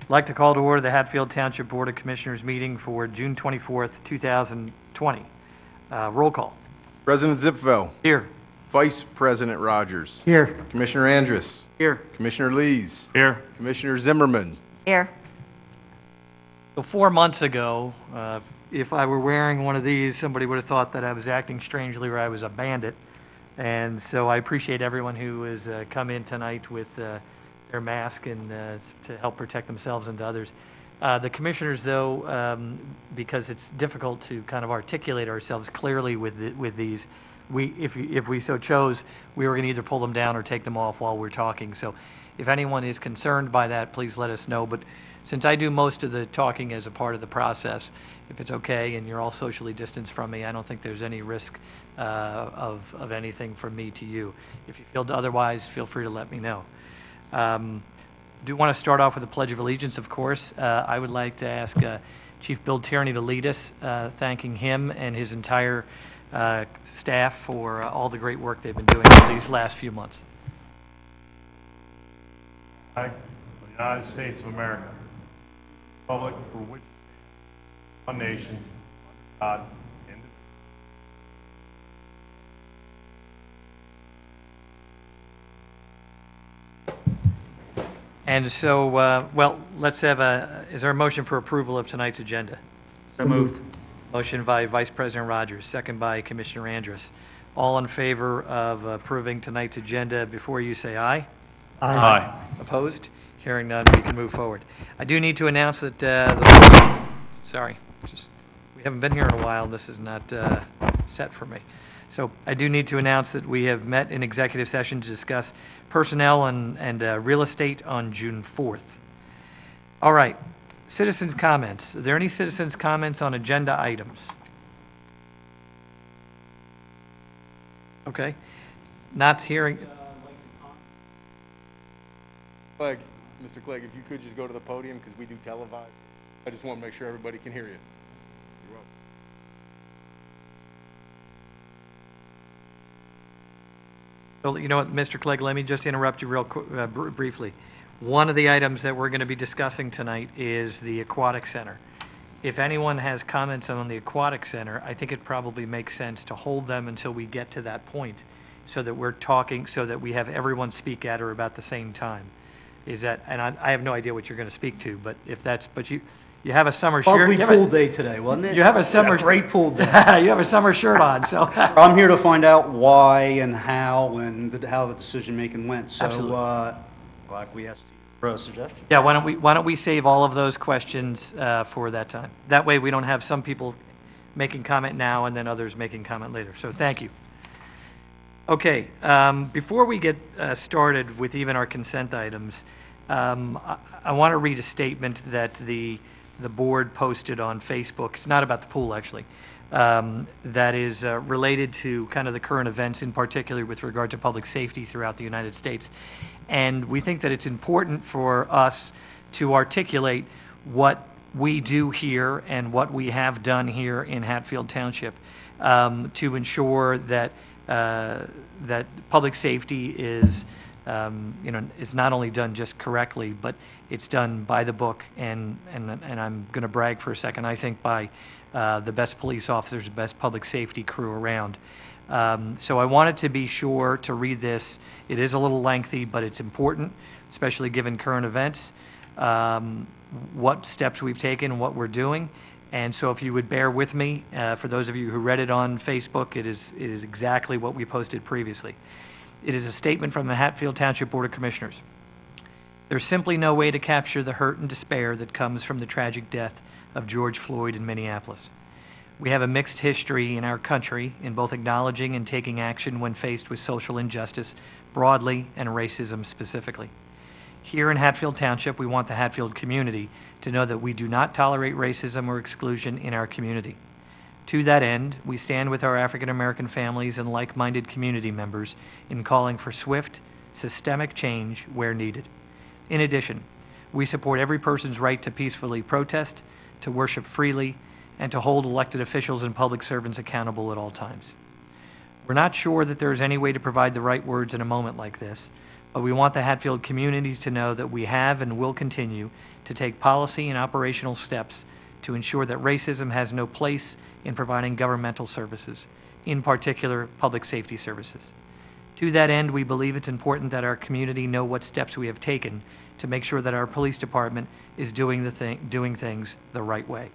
I'd like to call to order the Hatfield Township Board of Commissioners meeting for June 24th, 2020. Roll call. President Zipfel. Here. Vice President Rogers. Here. Commissioner Andrus. Here. Commissioner Lees. Here. Commissioner Zimmerman. Here. So 4 months ago, if I were wearing one of these, somebody would have thought that I was acting strangely or I was a bandit. And so I appreciate everyone who has come in tonight with their mask and to help protect themselves and others. The commissioners, though, because it's difficult to kind of articulate ourselves clearly with these, if we so chose, we were going to either pull them down or take them off while we're talking. So if anyone is concerned by that, please let us know. But since I do most of the talking as a part of the process, if it's okay and you're all socially distanced from me, I don't think there's any risk of anything from me to you. If you feel otherwise, feel free to let me know. Do want to start off with the Pledge of Allegiance, of course. I would like to ask Chief Bill Tierney to lead us, thanking him and his entire staff for all the great work they've been doing these last few months. I, the United States of America, republic for which one nation, under God, indivisible. And so, well, let's have is there a motion for approval of tonight's agenda? So moved. Motion by Vice President Rogers, second by Commissioner Andrus. All in favor of approving tonight's agenda, before you say aye. Aye. Opposed? Hearing none, we can move forward. I do need to announce that we haven't been here in a while, and this is not set for me. So I do need to announce that we have met in executive session to discuss personnel and real estate on June 4th. All right, citizens' comments. Are there any citizens' comments on agenda items? Okay, not hearing. Clegg, Mr. Clegg, if you could just go to the podium because we do televise. I just want to make sure everybody can hear you. You're welcome. Well, you know what, Mr. Clegg, let me just interrupt you real briefly. One of the items that we're going to be discussing tonight is the Aquatic Center. If anyone has comments on the Aquatic Center, I think it probably makes sense to hold them until we get to that point so that we're talking, so that we have everyone speak at or about the same time. Is that, and I have no idea what you're going to speak to, but if that's, but you have a summer shirt. Lovely pool day today, wasn't it? You have a summer. Great pool day. You have a summer shirt on, so. I'm here to find out why and how and how the decision-making went. So, Absolutely. like we asked you for a suggestion. Yeah, why don't we save all of those questions for that time? That way we don't have some people making comment now and then others making comment later. So thank you. Okay, before we get started with even our consent items, I want to read a statement that the board posted on Facebook. It's not about the pool, actually. That is related to kind of the current events, in particular with regard to public safety throughout the United States. And we think that it's important for us to articulate what we do here and what we have done here in Hatfield Township to ensure that that public safety is is not only done just correctly, but it's done by the book, and I'm going to brag for a second, I think by the best police officers, the best public safety crew around. So I wanted to be sure to read this. It is a little lengthy, but it's important, especially given current events, what steps we've taken, what we're doing. And so if you would bear with me, for those of you who read it on Facebook, it is exactly what we posted previously. It is a statement from the Hatfield Township Board of Commissioners. There's simply no way to capture the hurt and despair that comes from the tragic death of George Floyd in Minneapolis. We have a mixed history in our country in both acknowledging and taking action when faced with social injustice broadly and racism specifically. Here in Hatfield Township, we want the Hatfield community to know that we do not tolerate racism or exclusion in our community. To that end, we stand with our African American families and like-minded community members in calling for swift, systemic change where needed. In addition, we support every person's right to peacefully protest, to worship freely, and to hold elected officials and public servants accountable at all times. We're not sure that there is any way to provide the right words in a moment like this, but we want the Hatfield community to know that we have and will continue to take policy and operational steps to ensure that racism has no place in providing governmental services, in particular, public safety services. To that end, we believe it's important that our community know what steps we have taken to make sure that our police department is doing things the right way.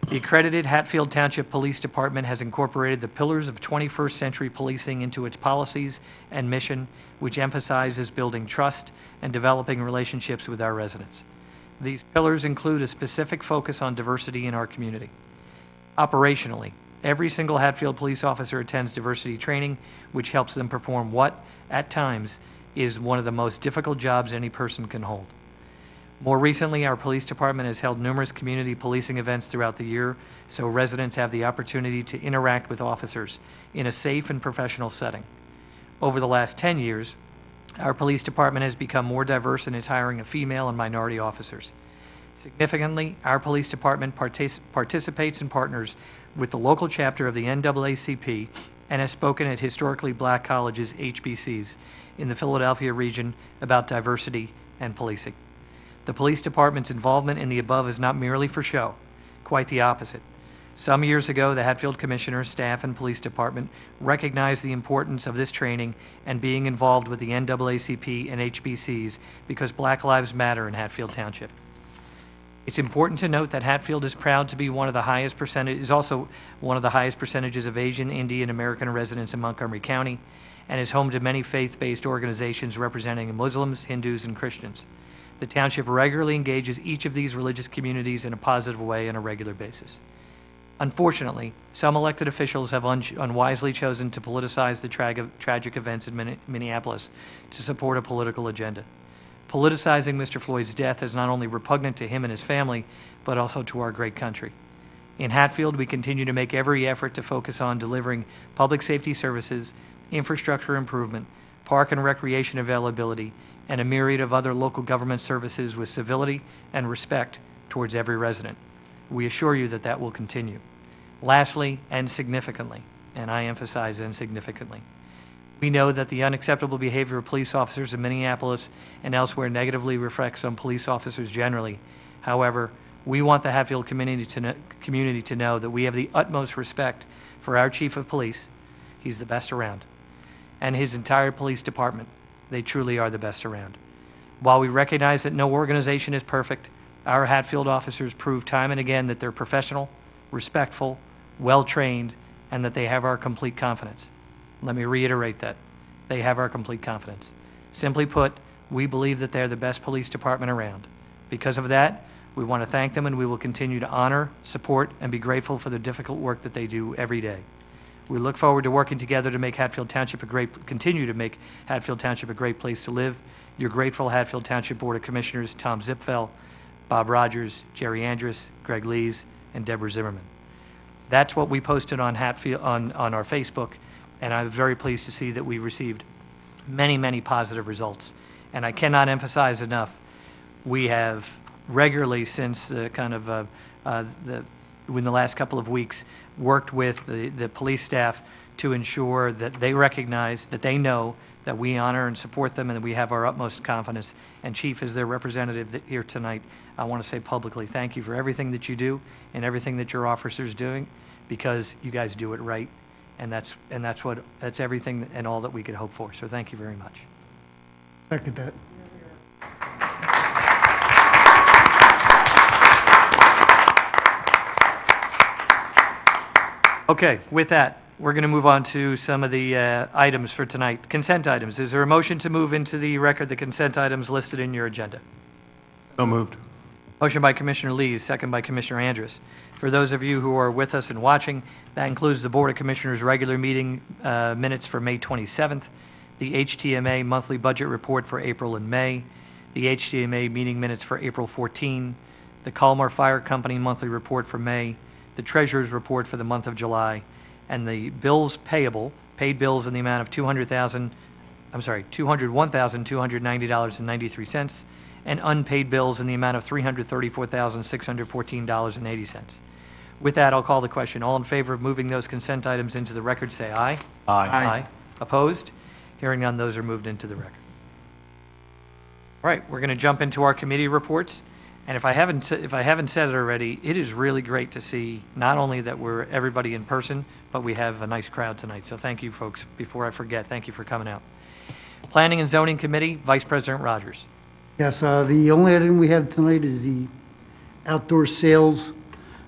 The accredited Hatfield Township Police Department has incorporated the pillars of 21st century policing into its policies and mission, which emphasizes building trust and developing relationships with our residents. These pillars include a specific focus on diversity in our community. Operationally, every single Hatfield police officer attends diversity training, which helps them perform what, at times, is one of the most difficult jobs any person can hold. More recently, our police department has held numerous community policing events throughout the year, so residents have the opportunity to interact with officers in a safe and professional setting. Over the last 10 years, our police department has become more diverse in its hiring of female and minority officers. Significantly, our police department participates and partners with the local chapter of the NAACP and has spoken at historically black colleges, HBCs, in the Philadelphia region about diversity and policing. The police department's involvement in the above is not merely for show, quite the opposite. Some years ago, the Hatfield Commissioner, staff, and police department recognized the importance of this training and being involved with the NAACP and HBCs because Black Lives Matter in Hatfield Township. It's important to note that Hatfield is proud to be also one of the highest percentages of Asian, Indian, American residents in Montgomery County, and is home to many faith-based organizations representing Muslims, Hindus, and Christians. The township regularly engages each of these religious communities in a positive way on a regular basis. Unfortunately, some elected officials have unwisely chosen to politicize the tragic events in Minneapolis to support a political agenda. Politicizing Mr. Floyd's death is not only repugnant to him and his family, but also to our great country. In Hatfield, we continue to make every effort to focus on delivering public safety services, infrastructure improvement, park and recreation availability, and a myriad of other local government services with civility and respect towards every resident. We assure you that that will continue. Lastly, and significantly, and I emphasize and significantly, we know that the unacceptable behavior of police officers in Minneapolis and elsewhere negatively reflects on police officers generally. However, we want the Hatfield community to know that we have the utmost respect for our chief of police. He's the best around. And his entire police department. They truly are the best around. While we recognize that no organization is perfect, our Hatfield officers prove time and again that they're professional, respectful, well-trained, and that they have our complete confidence. Let me reiterate that. They have our complete confidence. Simply put, we believe that they're the best police department around. Because of that, we want to thank them, and we will continue to honor, support, and be grateful for the difficult work that they do every day. We look forward to working together to make Hatfield Township continue to make Hatfield Township a great place to live. Your grateful Hatfield Township Board of Commissioners, Tom Zipfel, Bob Rogers, Jerry Andrus, Greg Lees, and Deborah Zimmerman. That's what we posted on Hatfield on our Facebook, and I'm very pleased to see that we received many, many positive results. And I cannot emphasize enough, we have regularly since in the last couple of weeks worked with the police staff to ensure that they recognize, that they know that we honor and support them and that we have our utmost confidence. And Chief, as their representative here tonight, I want to say publicly thank you for everything that you do and everything that your officers are doing, because you guys do it right. And that's everything and all that we could hope for. So thank you very much. Second that. Okay, with that, we're going to move on to some of the items for tonight. Consent items. Is there a motion to move into the record the consent items listed in your agenda? So moved. Motion by Commissioner Lees, second by Commissioner Andrus. For those of you who are with us and watching, that includes the Board of Commissioners' regular meeting minutes for May 27th, the HTMA monthly budget report for April and May, the HTMA meeting minutes for April 14, the Colmar Fire Company monthly report for May, the Treasurer's report for the month of July, and the bills payable, paid bills in the amount of $201,290.93, and unpaid bills in the amount of $334,614.80. With that, I'll call the question. All in favor of moving those consent items into the record, say aye. Aye. Aye. Opposed? Hearing none, those are moved into the record. All right, we're going to jump into our committee reports. And if I haven't said it already, it is really great to see not only that we're everybody in person, but we have a nice crowd tonight. So thank you, folks. Before I forget, thank you for coming out. Planning and Zoning Committee, Vice President Rogers. Yes, the only item we have tonight is the outdoor sales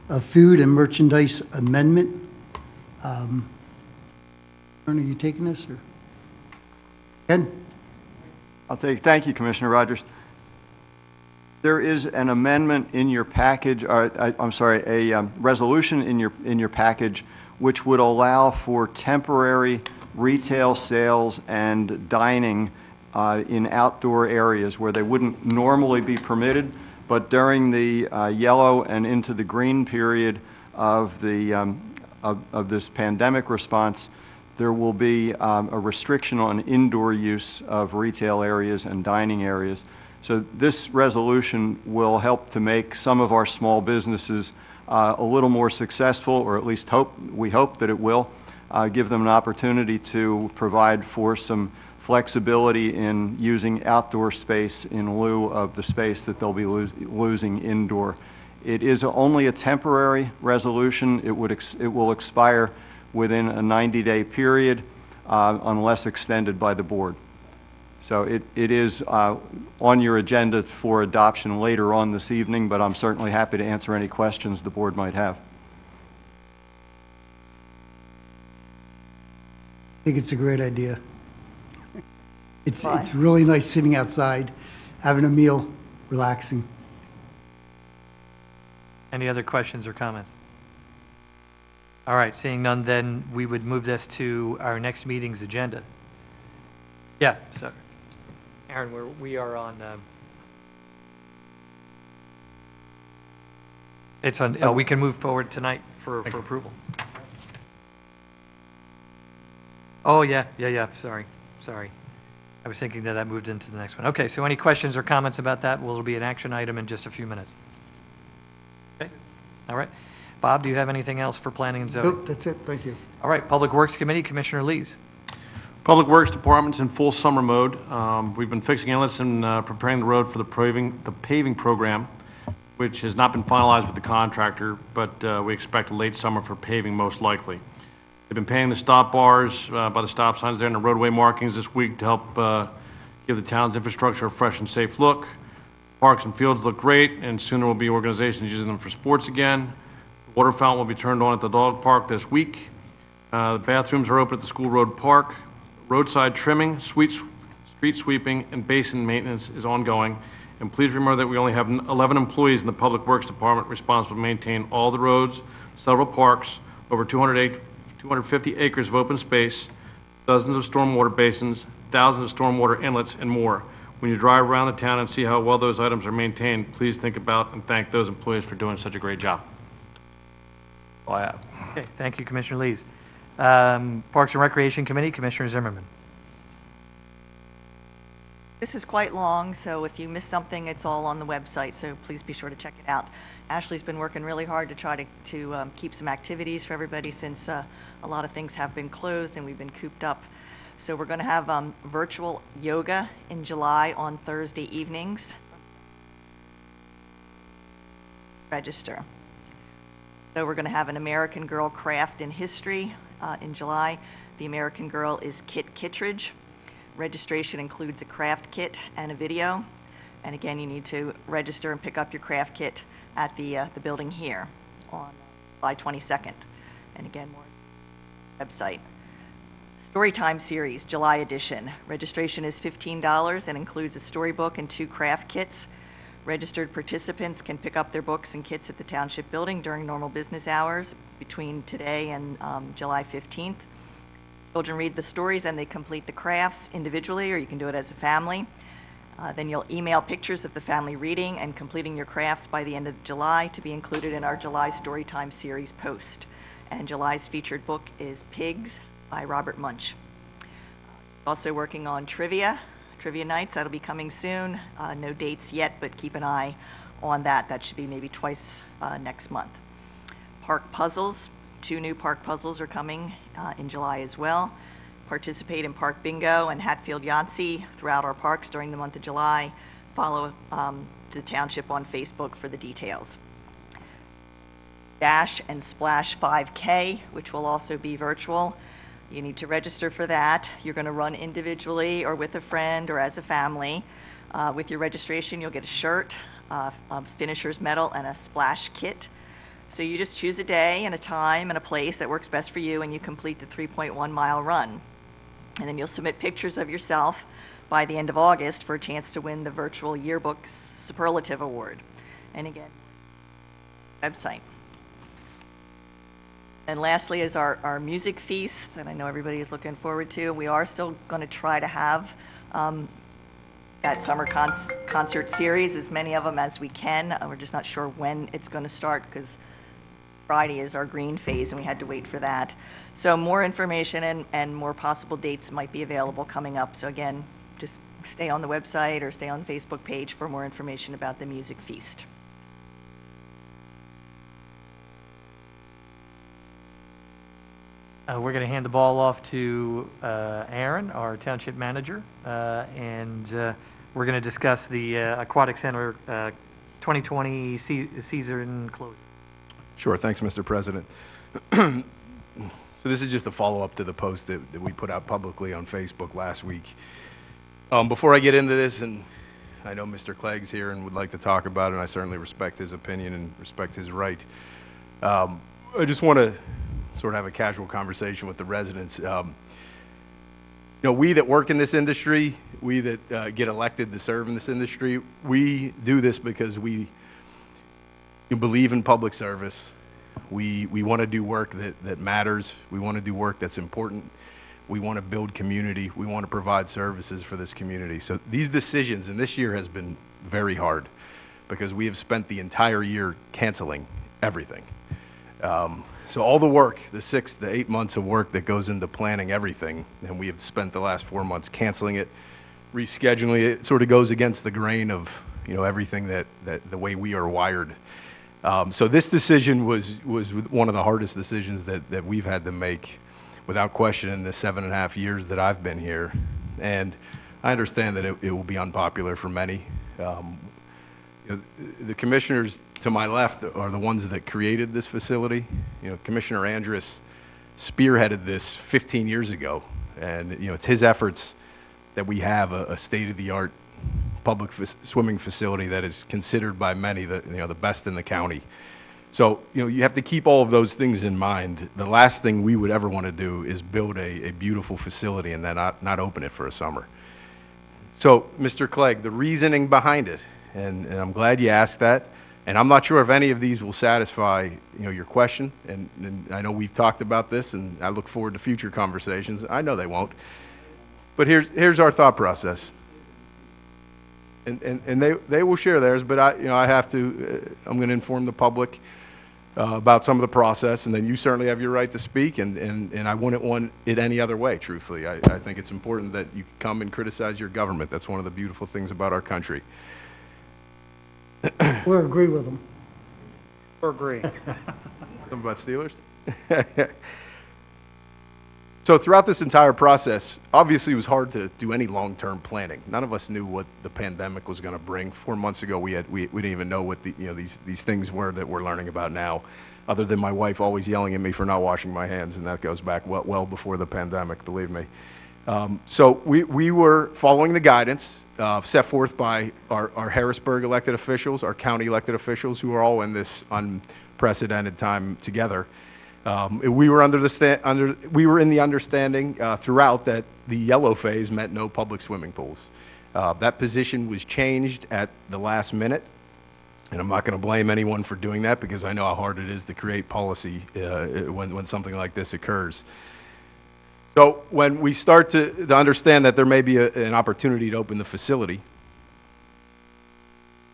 of food and merchandise amendment. Aaron, are you taking this, or? Ken? Thank you, Commissioner Rogers. There is an amendment in your package, a resolution in your package which would allow for temporary retail sales and dining in outdoor areas where they wouldn't normally be permitted, but during the yellow and into the green period of this pandemic response, there will be a restriction on indoor use of retail areas and dining areas. So this resolution will help to make some of our small businesses a little more successful, or at least we hope that it will give them an opportunity to provide for some flexibility in using outdoor space in lieu of the space that they'll be losing indoor. It is only a temporary resolution. It will expire within a 90-day period unless extended by the board. So it is on your agenda for adoption later on this evening, but I'm certainly happy to answer any questions the board might have. I think it's a great idea. It's really nice sitting outside, having a meal, relaxing. Any other questions or comments? All right, seeing none, then we would move this to our next meeting's agenda. Yeah, so, Aaron, we are on, it's on, we can move forward tonight for approval. Oh, yeah, sorry. I was thinking that moved into the next one. Okay, so any questions or comments about that? Will it be an action item in just a few minutes? Okay, all right. Bob, do you have anything else for planning and zoning? Nope, that's it, thank you. All right, Public Works Committee, Commissioner Lees. Public Works Department's in full summer mode. We've been fixing inlets and preparing the road for the paving program, which has not been finalized with the contractor, but we expect a late summer for paving most likely. They've been painting the stop bars by the stop signs there and the roadway markings this week to help give the town's infrastructure a fresh and safe look. Parks and fields look great, and soon there will be organizations using them for sports again. The water fountain will be turned on at the dog park this week. The bathrooms are open at the School Road Park. Roadside trimming, street sweeping, and basin maintenance is ongoing. And please remember that we only have 11 employees in the Public Works Department responsible to maintain all the roads, several parks, over 250 acres of open space, dozens of stormwater basins, thousands of stormwater inlets, and more. When you drive around the town and see how well those items are maintained, please think about and thank those employees for doing such a great job. That's all I have. Okay, thank you, Commissioner Lees. Parks and Recreation Committee, Commissioner Zimmerman. This is quite long, so if you miss something, it's all on the website, so please be sure to check it out. Ashley's been working really hard to try to keep some activities for everybody since a lot of things have been closed and we've been cooped up. So we're going to have virtual yoga in July on Thursday evenings. Register. So we're going to have an American Girl Craft in History in July. The American Girl is Kit Kittredge. Registration includes a craft kit and a video. And again, you need to register and pick up your craft kit at the building here on July 22nd. And again, more website. Storytime Series, July edition. Registration is $15 and includes a storybook and 2 craft kits. Registered participants can pick up their books and kits at the Township building during normal business hours between today and July 15th. Children read the stories and they complete the crafts individually, or you can do it as a family. Then you'll email pictures of the family reading and completing your crafts by the end of July to be included in our July Storytime Series post. And July's featured book is Pigs by Robert Munch. Also working on trivia nights. That'll be coming soon. No dates yet, but keep an eye on that. That should be maybe twice next month. Park puzzles. 2 new park puzzles are coming in July as well. Participate in Park Bingo and Hatfield Yahtzee throughout our parks during the month of July. follow the Township on Facebook for the details. Dash and Splash 5K, which will also be virtual. You need to register for that. You're going to run individually or with a friend or as a family. With your registration, you'll get a shirt, a finisher's medal, and a splash kit. So you just choose a day and a time and a place that works best for you, and you complete the 3.1-mile run. And then you'll submit pictures of yourself by the end of August for a chance to win the virtual yearbook superlative award. And again, website. And lastly is our music feast that I know everybody is looking forward to. We are still going to try to have that summer concert series, as many of them as we can. We're just not sure when it's going to start because Friday is our green phase and we had to wait for that. So more information and more possible dates might be available coming up. So again, just stay on the website or stay on the Facebook page for more information about the music feast. We're going to hand the ball off to Aaron, our township manager, and we're going to discuss the Aquatic Center 2020 season closure. Sure, thanks, Mr. President. So this is just a follow-up to the post that we put out publicly on Facebook last week. Before I get into this, and I know Mr. Clegg's here and would like to talk about it, and I certainly respect his opinion and respect his right. I just want to sort of have a casual conversation with the residents. You know, we that work in this industry, we that get elected to serve in this industry, we do this because we believe in public service. We want to do work that matters. We want to do work that's important. We want to build community. We want to provide services for this community. So these decisions, and this year has been very hard because we have spent the entire year canceling everything. So all the work, the 6 to 8 months of work that goes into planning everything, and we have spent the last 4 months canceling it, rescheduling it, it sort of goes against the grain of, you know, everything that the way we are wired. So this decision was one of the hardest decisions that we've had to make, without question, in the 7.5 years that I've been here. And I understand that it will be unpopular for many. You know, the commissioners to my left are the ones that created this facility. You know, Commissioner Andrus spearheaded this 15 years ago, and you know, it's his efforts that we have a state-of-the-art public swimming facility that is considered by many the best in the county. So you know, you have to keep all of those things in mind. The last thing we would ever want to do is build a beautiful facility and then not open it for a summer. So, Mr. Clegg, the reasoning behind it, and I'm glad you asked that, and I'm not sure if any of these will satisfy your question, and I know we've talked about this, and I look forward to future conversations. I know they won't, but here's our thought process. And they will share theirs, but I have to. I'm going to inform the public about some of the process, and then you certainly have your right to speak. And I wouldn't want it any other way. Truthfully, I think it's important that you come and criticize your government. That's one of the beautiful things about our country. We agree with them. Or agree. Something about Steelers? So throughout this entire process, obviously it was hard to do any long-term planning. None of us knew what the pandemic was going to bring. 4 months ago, we didn't even know what these things were that we're learning about now, other than my wife always yelling at me for not washing my hands, and that goes back well before the pandemic, believe me. So we were following the guidance set forth by our Harrisburg elected officials, our county elected officials, who are all in this unprecedented time together. We were in the understanding throughout that the yellow phase meant no public swimming pools. That position was changed at the last minute, and I'm not going to blame anyone for doing that because I know how hard it is to create policy when something like this occurs. So when we start to understand that there may be an opportunity to open the facility,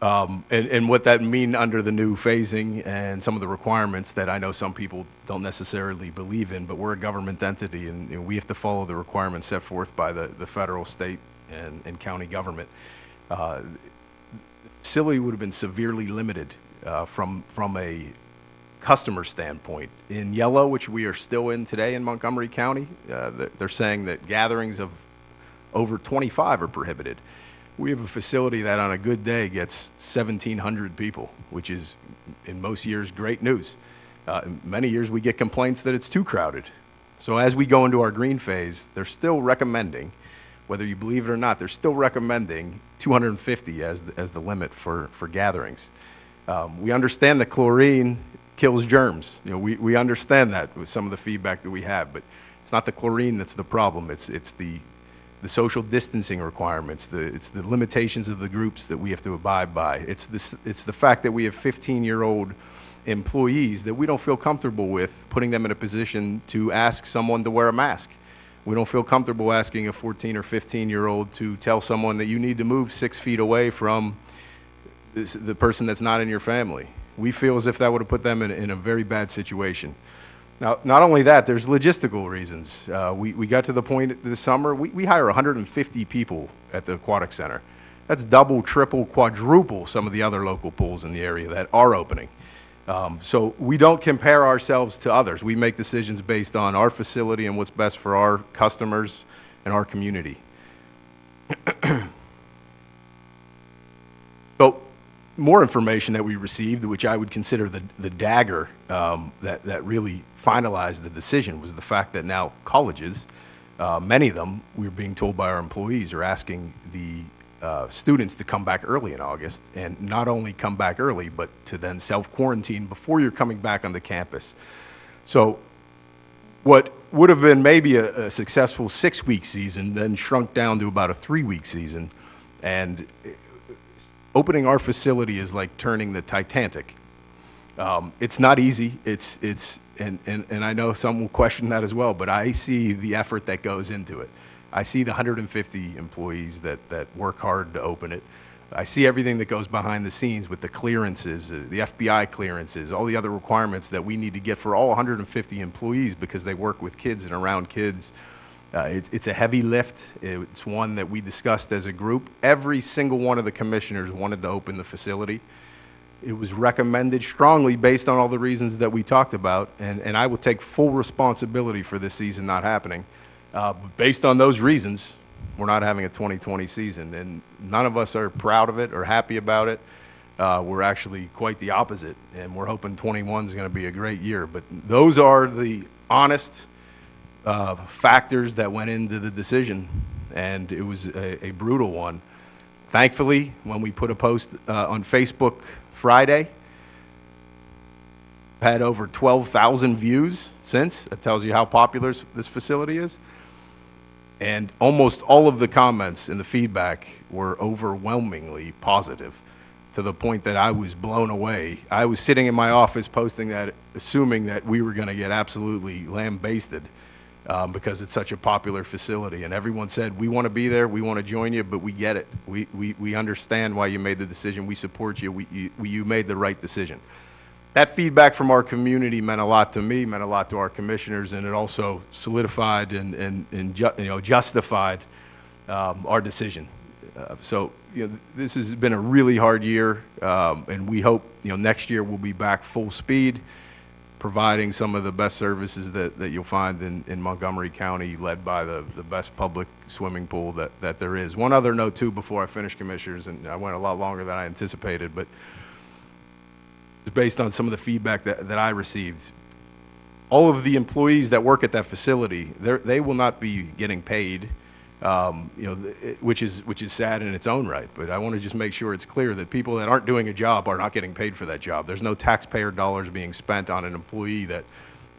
and what that mean under the new phasing and some of the requirements that I know some people don't necessarily believe in, but we're a government entity and we have to follow the requirements set forth by the federal, state, and county government. The facility would have been severely limited from a customer standpoint. In yellow, which we are still in today in Montgomery County, they're saying that gatherings of over 25 are prohibited. We have a facility that on a good day gets 1,700 people, which is in most years great news. In many years we get complaints that it's too crowded. So as we go into our green phase, they're still recommending, whether you believe it or not, they're still recommending 250 as the limit for gatherings. We understand that chlorine kills germs. You know, we understand that with some of the feedback that we have, but it's not the chlorine that's the problem. It's the social distancing requirements. It's the limitations of the groups that we have to abide by. It's the fact that we have 15-year-old employees that we don't feel comfortable with putting them in a position to ask someone to wear a mask. We don't feel comfortable asking a 14 or 15-year-old to tell someone that you need to move 6 feet away from the person that's not in your family. We feel as if that would have put them in a very bad situation. Now, not only that, there's logistical reasons. We got to the point this summer, we hire 150 people at the Aquatic Center. That's double, triple, quadruple some of the other local pools in the area that are opening. So we don't compare ourselves to others. We make decisions based on our facility and what's best for our customers and our community. So more information that we received, which I would consider the dagger that really finalized the decision, was the fact that now colleges, many of them, we're being told by our employees, are asking the students to come back early in August, and not only come back early, but to then self-quarantine before you're coming back on the campus. So what would have been maybe a successful 6-week season then shrunk down to about a 3-week season, and opening our facility is like turning the Titanic. It's not easy. And I know some will question that as well, but I see the effort that goes into it. I see the 150 employees that work hard to open it. I see everything that goes behind the scenes with the clearances, the FBI clearances, all the other requirements that we need to get for all 150 employees because they work with kids and around kids. It's a heavy lift. It's one that we discussed as a group. Every single one of the commissioners wanted to open the facility. It was recommended strongly based on all the reasons that we talked about, and I will take full responsibility for this season not happening. Based on those reasons, we're not having a 2020 season, and none of us are proud of it or happy about it. We're actually quite the opposite, and we're hoping 21 is going to be a great year. But those are the honest factors that went into the decision, and it was a brutal one. Thankfully, when we put a post on Facebook Friday, had over 12,000 views since. That tells you how popular this facility is. And almost all of the comments and the feedback were overwhelmingly positive, to the point that I was blown away. I was sitting in my office posting that, assuming that we were going to get absolutely lambasted because it's such a popular facility. And everyone said, we want to be there, we want to join you, but we get it. We understand why you made the decision. We support you. You made the right decision. That feedback from our community meant a lot to me, meant a lot to our commissioners, and it also solidified and justified our decision. So this has been a really hard year, and we hope next year we'll be back full speed, providing some of the best services that you'll find in Montgomery County, led by the best public swimming pool that there is. One other note too before I finish, commissioners, and I went a lot longer than I anticipated, but based on some of the feedback that I received, all of the employees that work at that facility, they will not be getting paid, which is sad in its own right. But I want to just make sure it's clear that people that aren't doing a job are not getting paid for that job. There's no taxpayer dollars being spent on an employee that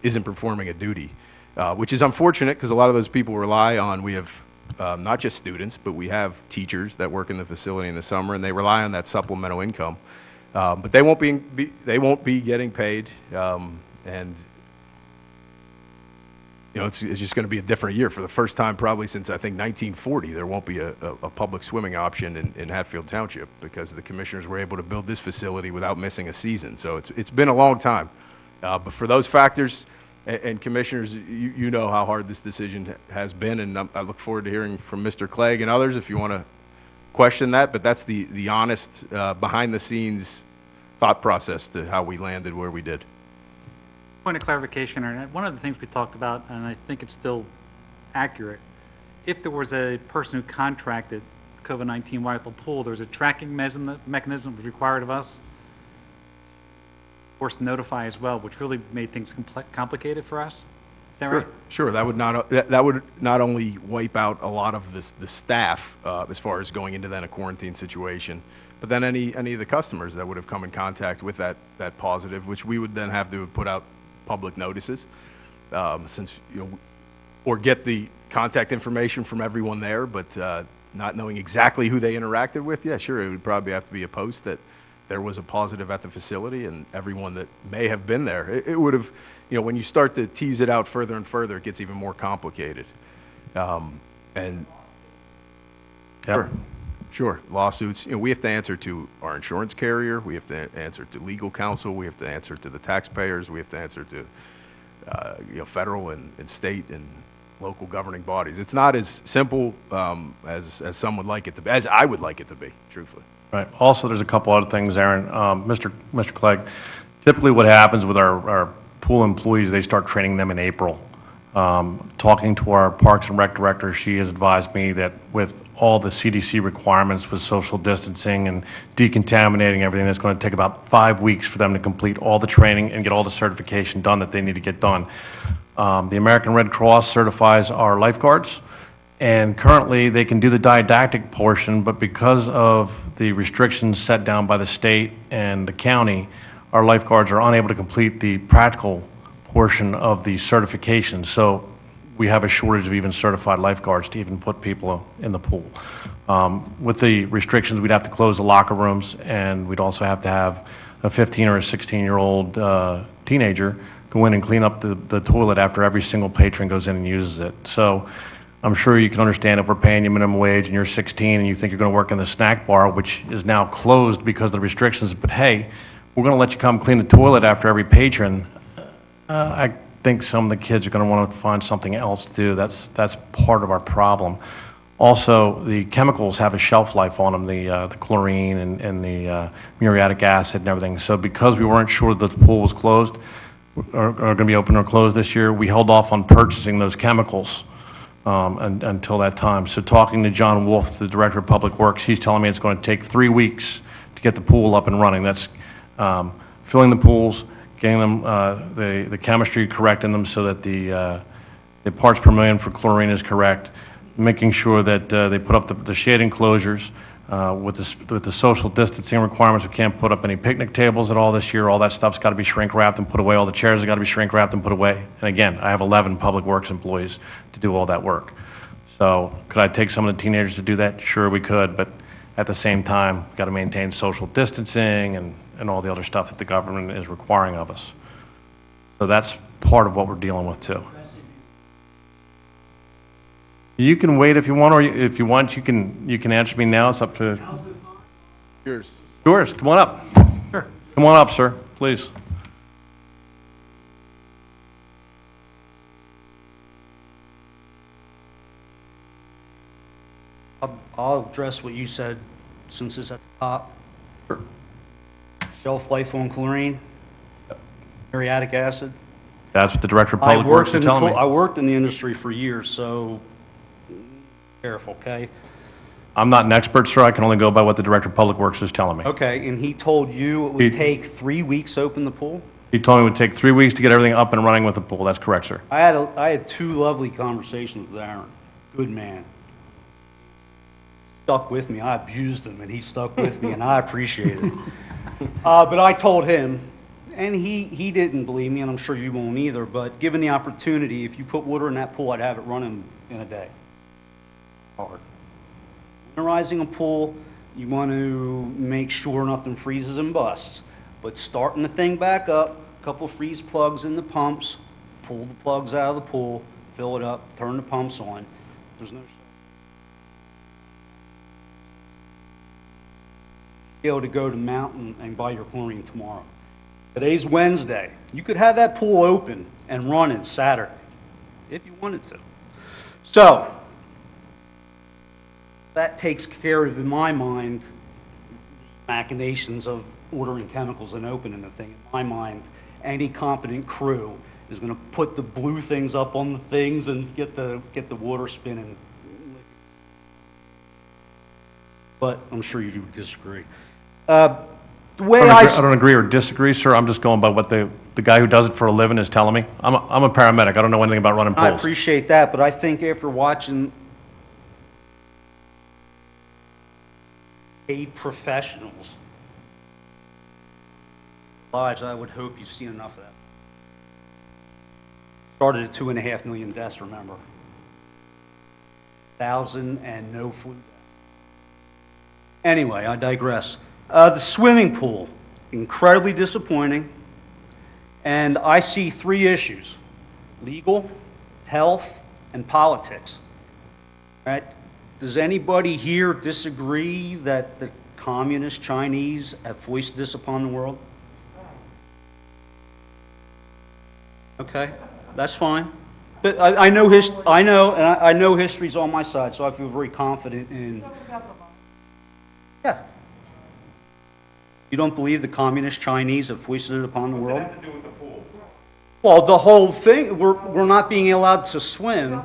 isn't performing a duty, which is unfortunate because a lot of those people rely on, we have not just students, but we have teachers that work in the facility in the summer, and they rely on that supplemental income. But they won't be getting paid, and it's just going to be a different year. For the first time probably since I think 1940, there won't be a public swimming option in Hatfield Township because the commissioners were able to build this facility without missing a season. So it's been a long time, but for those factors, and commissioners, you know how hard this decision has been, and I look forward to hearing from Mr. Clegg and others if you want to question that, but that's the honest, behind-the-scenes thought process to how we landed where we did. Point of clarification, Ernest. One of the things we talked about, and I think it's still accurate, if there was a person who contracted COVID-19 while at the pool, there's a tracking mechanism that was required of us, forced to notify as well, which really made things complicated for us. Is that right? Sure, that would not only wipe out a lot of the staff as far as going into then a quarantine situation, but then any of the customers that would have come in contact with that positive, which we would then have to put out public notices, since, or get the contact information from everyone there, but not knowing exactly who they interacted with. Yeah, sure, it would probably have to be a post that there was a positive at the facility, and everyone that may have been there. It would have, when you start to tease it out further and further, it gets even more complicated. And sure, lawsuits. We have to answer to our insurance carrier. We have to answer to legal counsel. We have to answer to the taxpayers. We have to answer to federal and state and local governing bodies. It's not as simple as some would like it to be, as I would like it to be, truthfully. Right. Also, there's a couple other things, Aaron. Mr. Clegg, typically what happens with our pool employees, they start training them in April. Talking to our Parks and Rec director, she has advised me that with all the CDC requirements with social distancing and decontaminating everything, it's going to take about 5 weeks for them to complete all the training and get all the certification done that they need to get done. The American Red Cross certifies our lifeguards, and currently they can do the didactic portion, but because of the restrictions set down by the state and the county, our lifeguards are unable to complete the practical portion of the certification. So we have a shortage of even certified lifeguards to even put people in the pool. With the restrictions, we'd have to close the locker rooms, and we'd also have to have a 15 or a 16-year-old teenager go in and clean up the toilet after every single patron goes in and uses it. So I'm sure you can understand if we're paying you minimum wage and you're 16 and you think you're going to work in the snack bar, which is now closed because of the restrictions, but hey, we're going to let you come clean the toilet after every patron. I think some of the kids are going to want to find something else to do. That's part of our problem. Also, the chemicals have a shelf life on them, the chlorine and the muriatic acid and everything. So because we weren't sure that the pool was closed, or going to be open or closed this year, we held off on purchasing those chemicals until that time. So talking to John Wolf, the Director of Public Works, he's telling me it's going to take 3 weeks to get the pool up and running. That's filling the pools, getting them the chemistry correct in them so that the parts per million for chlorine is correct, making sure that they put up the shade enclosures. With the social distancing requirements, we can't put up any picnic tables at all this year. All that stuff's got to be shrink wrapped and put away. All the chairs have got to be shrink wrapped and put away. And again, I have 11 Public Works employees to do all that work. So could I take some of the teenagers to do that? Sure, we could, but at the same time, we've got to maintain social distancing and all the other stuff that the government is requiring of us. So that's part of what we're dealing with too. You can wait if you want, or if you want, you can answer me now. It's up to Yours. yours. Come on up. Sure. Come on up, sir, please. I'll address what you said since it's at the top. Sure. Shelf life on chlorine, muriatic acid. That's what the Director of Public Works is telling me. I worked in the industry for years, so careful, okay? I'm not an expert, sir. I can only go by what the Director of Public Works is telling me. Okay, and he told you it would take 3 weeks to open the pool? He told me it would take 3 weeks to get everything up and running with the pool. That's correct, sir. I had 2 lovely conversations with Aaron. Good man. Stuck with me. I abused him, and he stuck with me, and I appreciate it. But I told him, and he didn't believe me, and I'm sure you won't either, but given the opportunity, if you put water in that pool, I'd have it running in a day. Hard. Winterizing a pool, you want to make sure nothing freezes and busts. But starting the thing back up, a couple freeze plugs in the pumps, pull the plugs out of the pool, fill it up, turn the pumps on. There's no be able to go to Mountain and buy your chlorine tomorrow. Today's Wednesday. You could have that pool open and running Saturday if you wanted to. So that takes care of, in my mind, the machinations of ordering chemicals and opening the thing. In my mind, any competent crew is going to put the blue things up on the things and get the water spinning. but I'm sure you disagree. The way I don't agree or disagree, sir. I'm just going by what the guy who does it for a living is telling me. I'm a paramedic. I don't know anything about running I pools. appreciate that, but I think after watching paid professionals lives, I would hope you've seen enough of that. Started at 2.5 million deaths, remember. 1,000 and no flu deaths. Anyway, I digress. The swimming pool, incredibly disappointing. And I see 3 issues: legal, health, and politics. Right? Does anybody here disagree that the communist Chinese have foisted this upon the world? Okay, that's fine. But I know I know history's on my side, so I feel very confident in. Yeah. You don't believe the communist Chinese have foisted it upon the world? What's that have to do with the pool? Well, the whole thing, we're not being allowed to swim.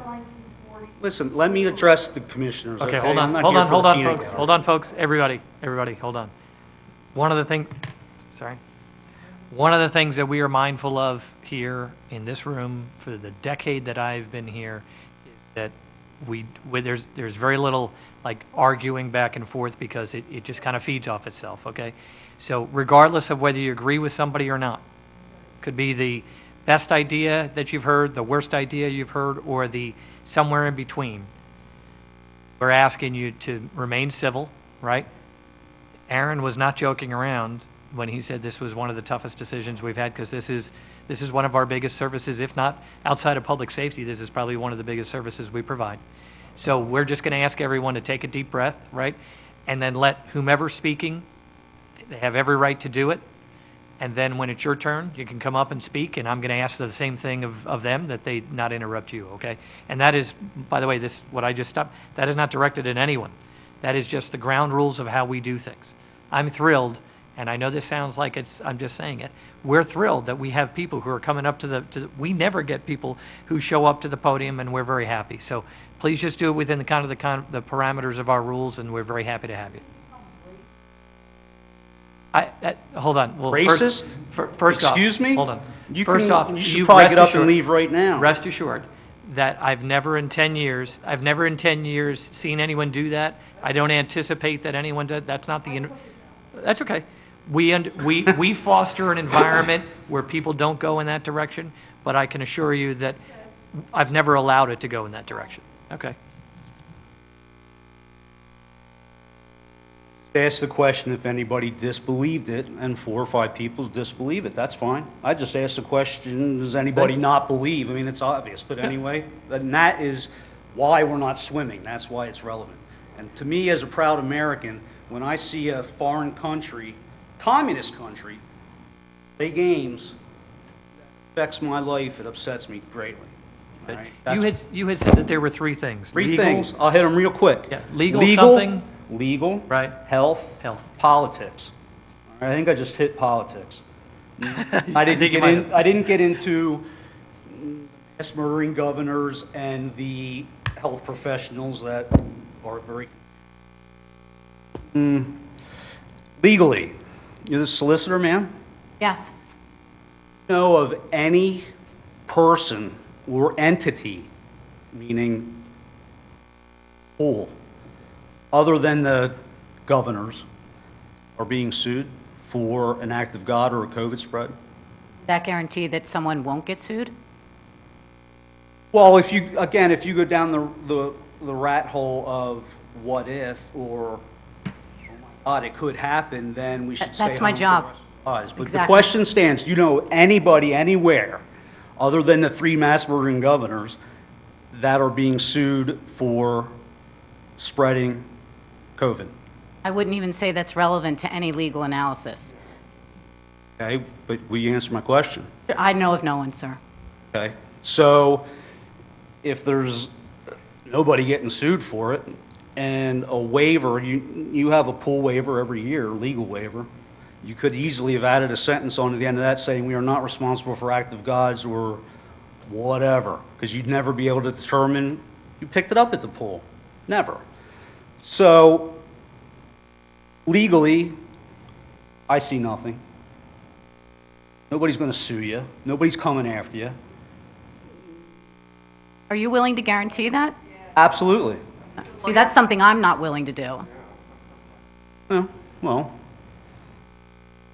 Listen, let me address the commissioners, okay? Okay, hold I'm on, not hold here on, for hold the on, peanut folks. gallery. Hold on, folks. Everybody, hold on. One of the things that we are mindful of here in this room for the decade that I've been here is that there's very little like arguing back and forth because it just kind of feeds off itself, okay? So regardless of whether you agree with somebody or not, could be the best idea that you've heard, the worst idea you've heard, or the somewhere in between. We're asking you to remain civil, right? Aaron was not joking around when he said this was one of the toughest decisions we've had, because this is one of our biggest services, if not outside of public safety, this is probably one of the biggest services we provide. So we're just going to ask everyone to take a deep breath, right? And then let whomever's speaking, they have every right to do it. And then when it's your turn, you can come up and speak, and I'm going to ask the same thing of them, that they not interrupt you, okay? And that is, by the way, what I just stopped, that is not directed at anyone. That is just the ground rules of how we do things. I'm thrilled, and I know this sounds like I'm just saying it, we're thrilled that we have people who are coming up we never get people who show up to the podium, and we're very happy. So please just do it within the parameters of our rules, and we're very happy to have you. Hold on. Well, Racist? First off, Excuse me? hold on. You First off, you should probably rest get up assured- and leave right now. Rest assured that I've never in 10 years seen anyone do that. I don't anticipate that anyone does. That's not that's okay. We foster an environment where people don't go in that direction, but I can assure you that I've never allowed it to go in that direction. Okay. Ask the question if anybody disbelieved it, and 4 or 5 people disbelieve it. That's fine. I just asked the question, does anybody not believe? I mean, it's obvious, but anyway, and that is why we're not swimming. That's why it's relevant. And to me, as a proud American, when I see a foreign country, communist country, play games, that affects my life, it upsets me greatly. All right? You had said that there were 3 things. 3 Legal, things. I'll hit them real quick. Yeah, legal something. Legal. Right. Health. Politics. All right, I think I just hit politics. I didn't get into mass murdering governors and the health professionals that are very. Legally, you're the solicitor, ma'am? Yes. Know of any person or entity, meaning pool, other than the governors, are being sued for an act of God or a COVID spread? That guarantee that someone won't get sued? Well, if you go down the rat hole of what if, or oh my God, it could happen, then we should stay That's my home for job. the rest of our lives. But the Exactly. question stands, do you know anybody anywhere, other than the 3 mass murdering governors, that are being sued for spreading COVID? I wouldn't even say that's relevant to any legal analysis. Okay, but will you answer my question? I know of no one, sir. Okay, so if there's nobody getting sued for it, and a waiver, you have a pool waiver every year, legal waiver, you could easily have added a sentence on to the end of that saying we are not responsible for act of gods or whatever, because you'd never be able to determine you picked it up at the pool. Never. So Legally, I see nothing. Nobody's going to sue you. Nobody's coming after you. Are you willing to guarantee that? Absolutely. See, that's something I'm not willing to do. Yeah, well,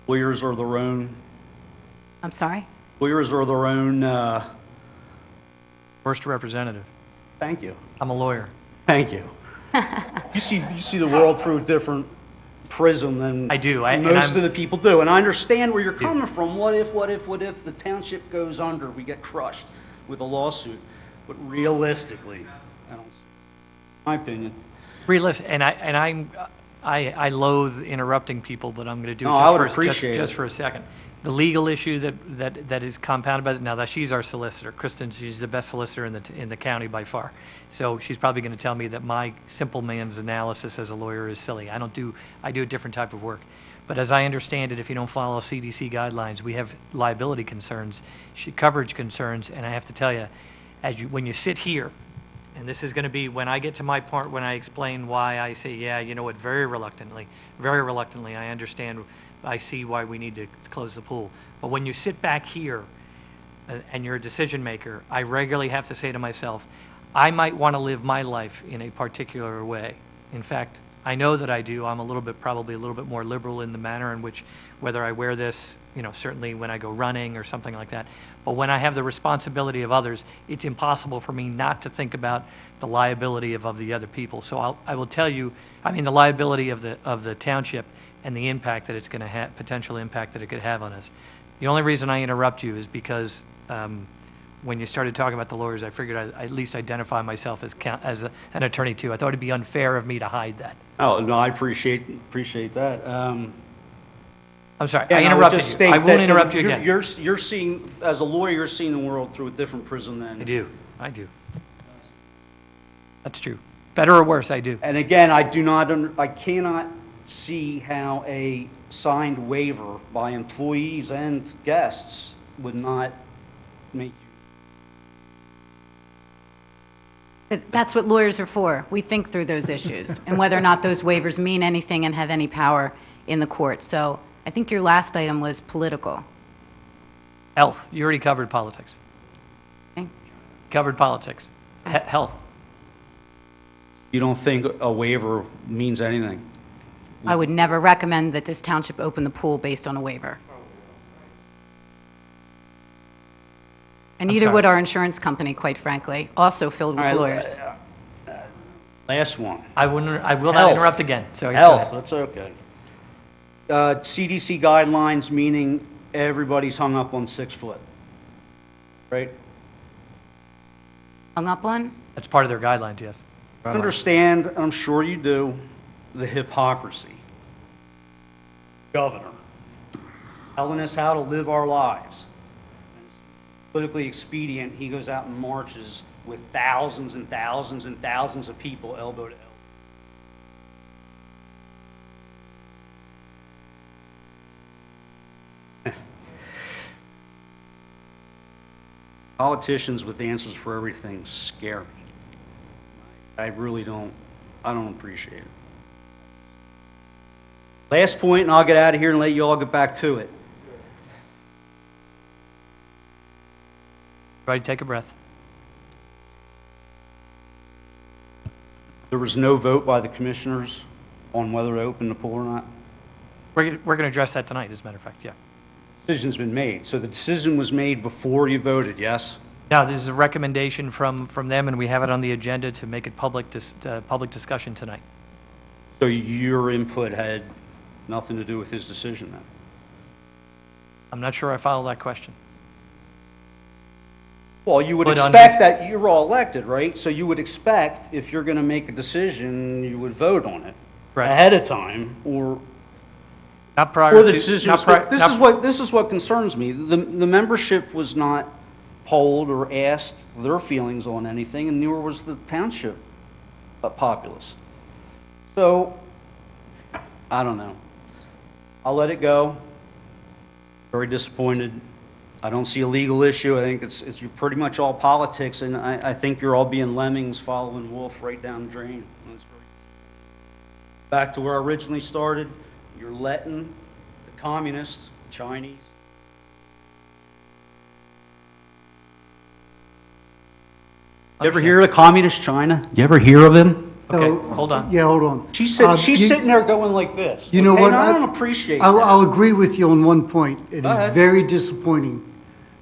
lawyers are their own, I'm sorry? lawyers are their own, First representative. thank you. I'm a lawyer. Thank you. You see the world through a different prism than I do, and most I'm- of the people do. And I understand where you're coming from. What if the township goes under, we get crushed with a lawsuit? But realistically, I don't, my opinion. Realistic, I loathe interrupting people, but I'm going to do No, it I would just for, appreciate just it. for a second. The legal issue that is compounded by, now that she's our solicitor, Kristen, she's the best solicitor in the county by far. So she's probably going to tell me that my simple man's analysis as a lawyer is silly. I do a different type of work. But as I understand it, if you don't follow CDC guidelines, we have liability concerns, coverage concerns, and I have to tell you, when you sit here, and this is going to be when I get to my part when I explain why I say, yeah, you know what, very reluctantly, I understand, I see why we need to close the pool. But when you sit back here and you're a decision maker, I regularly have to say to myself, I might want to live my life in a particular way. In fact, I know that I do. I'm probably a little bit more liberal in the manner in which, whether I wear this, certainly when I go running or something like that. But when I have the responsibility of others, it's impossible for me not to think about the liability of the other people. So I will tell you, the liability of the township and the impact that it's going to have, potential impact that it could have on us. The only reason I interrupt you is because when you started talking about the lawyers, I figured I'd at least identify myself as an attorney too. I thought it'd be unfair of me to hide that. Oh, no, I appreciate that. I'm sorry, Yeah, I and would interrupted just you. state I won't that interrupt you again. You're seeing, as a lawyer, you're seeing the world through a different prism than. I do. That's true. Better or worse, I do. And again, I cannot see how a signed waiver by employees and guests would not make you. That's what lawyers are for. We think through those issues and whether or not those waivers mean anything and have any power in the court. So I think your last item was political. Health, you already covered politics. Okay. Covered politics. Health. You don't think a waiver means anything? I would never recommend that this township open the pool based on a waiver. And neither sorry. would our insurance company, quite frankly, also filled with All right, lawyers. Last one. I will not Health. interrupt again. So go Health, ahead. that's okay. CDC guidelines, meaning everybody's hung up on 6 foot, right? Hung up on? That's part of their guidelines, yes. Understand, I'm sure you do, the hypocrisy. Governor telling us how to live our lives. Politically expedient, he goes out and marches with thousands and thousands and thousands of people elbow to elbow. Politicians with answers for everything scare me. I don't appreciate it. Last point, and I'll get out of here and let you all get back to it. Everybody take a breath. There was no vote by the commissioners on whether to open the pool or not. We're going to address that tonight, as a matter of fact, yeah. Decision's been made. So the decision was made before you voted, yes? Now, this is a recommendation from them, and we have it on the agenda to make it public discussion tonight. So your input had nothing to do with his decision then? I'm not sure I follow that question. Well, you would But on expect his- that you're all elected, right? So you would expect if you're going to make a decision, you would vote on it Right. ahead of time, or Not prior or the to... decision. not pri- This is what concerns me. The membership was not polled or asked their feelings on anything, and neither was the township populace. So I don't know. I'll let it go. Very disappointed. I don't see a legal issue. I think it's pretty much all politics, and I think you're all being lemmings following Wolf right down the drain. That's very- Back to where I originally started, you're letting the communists, Chinese. You ever hear of the communist China? You ever hear of him? Okay, So- hold on. Yeah, hold on. She's You- sitting there going like this. You know okay? what? And I don't appreciate that. I'll agree with you on one point. It Go is ahead. very disappointing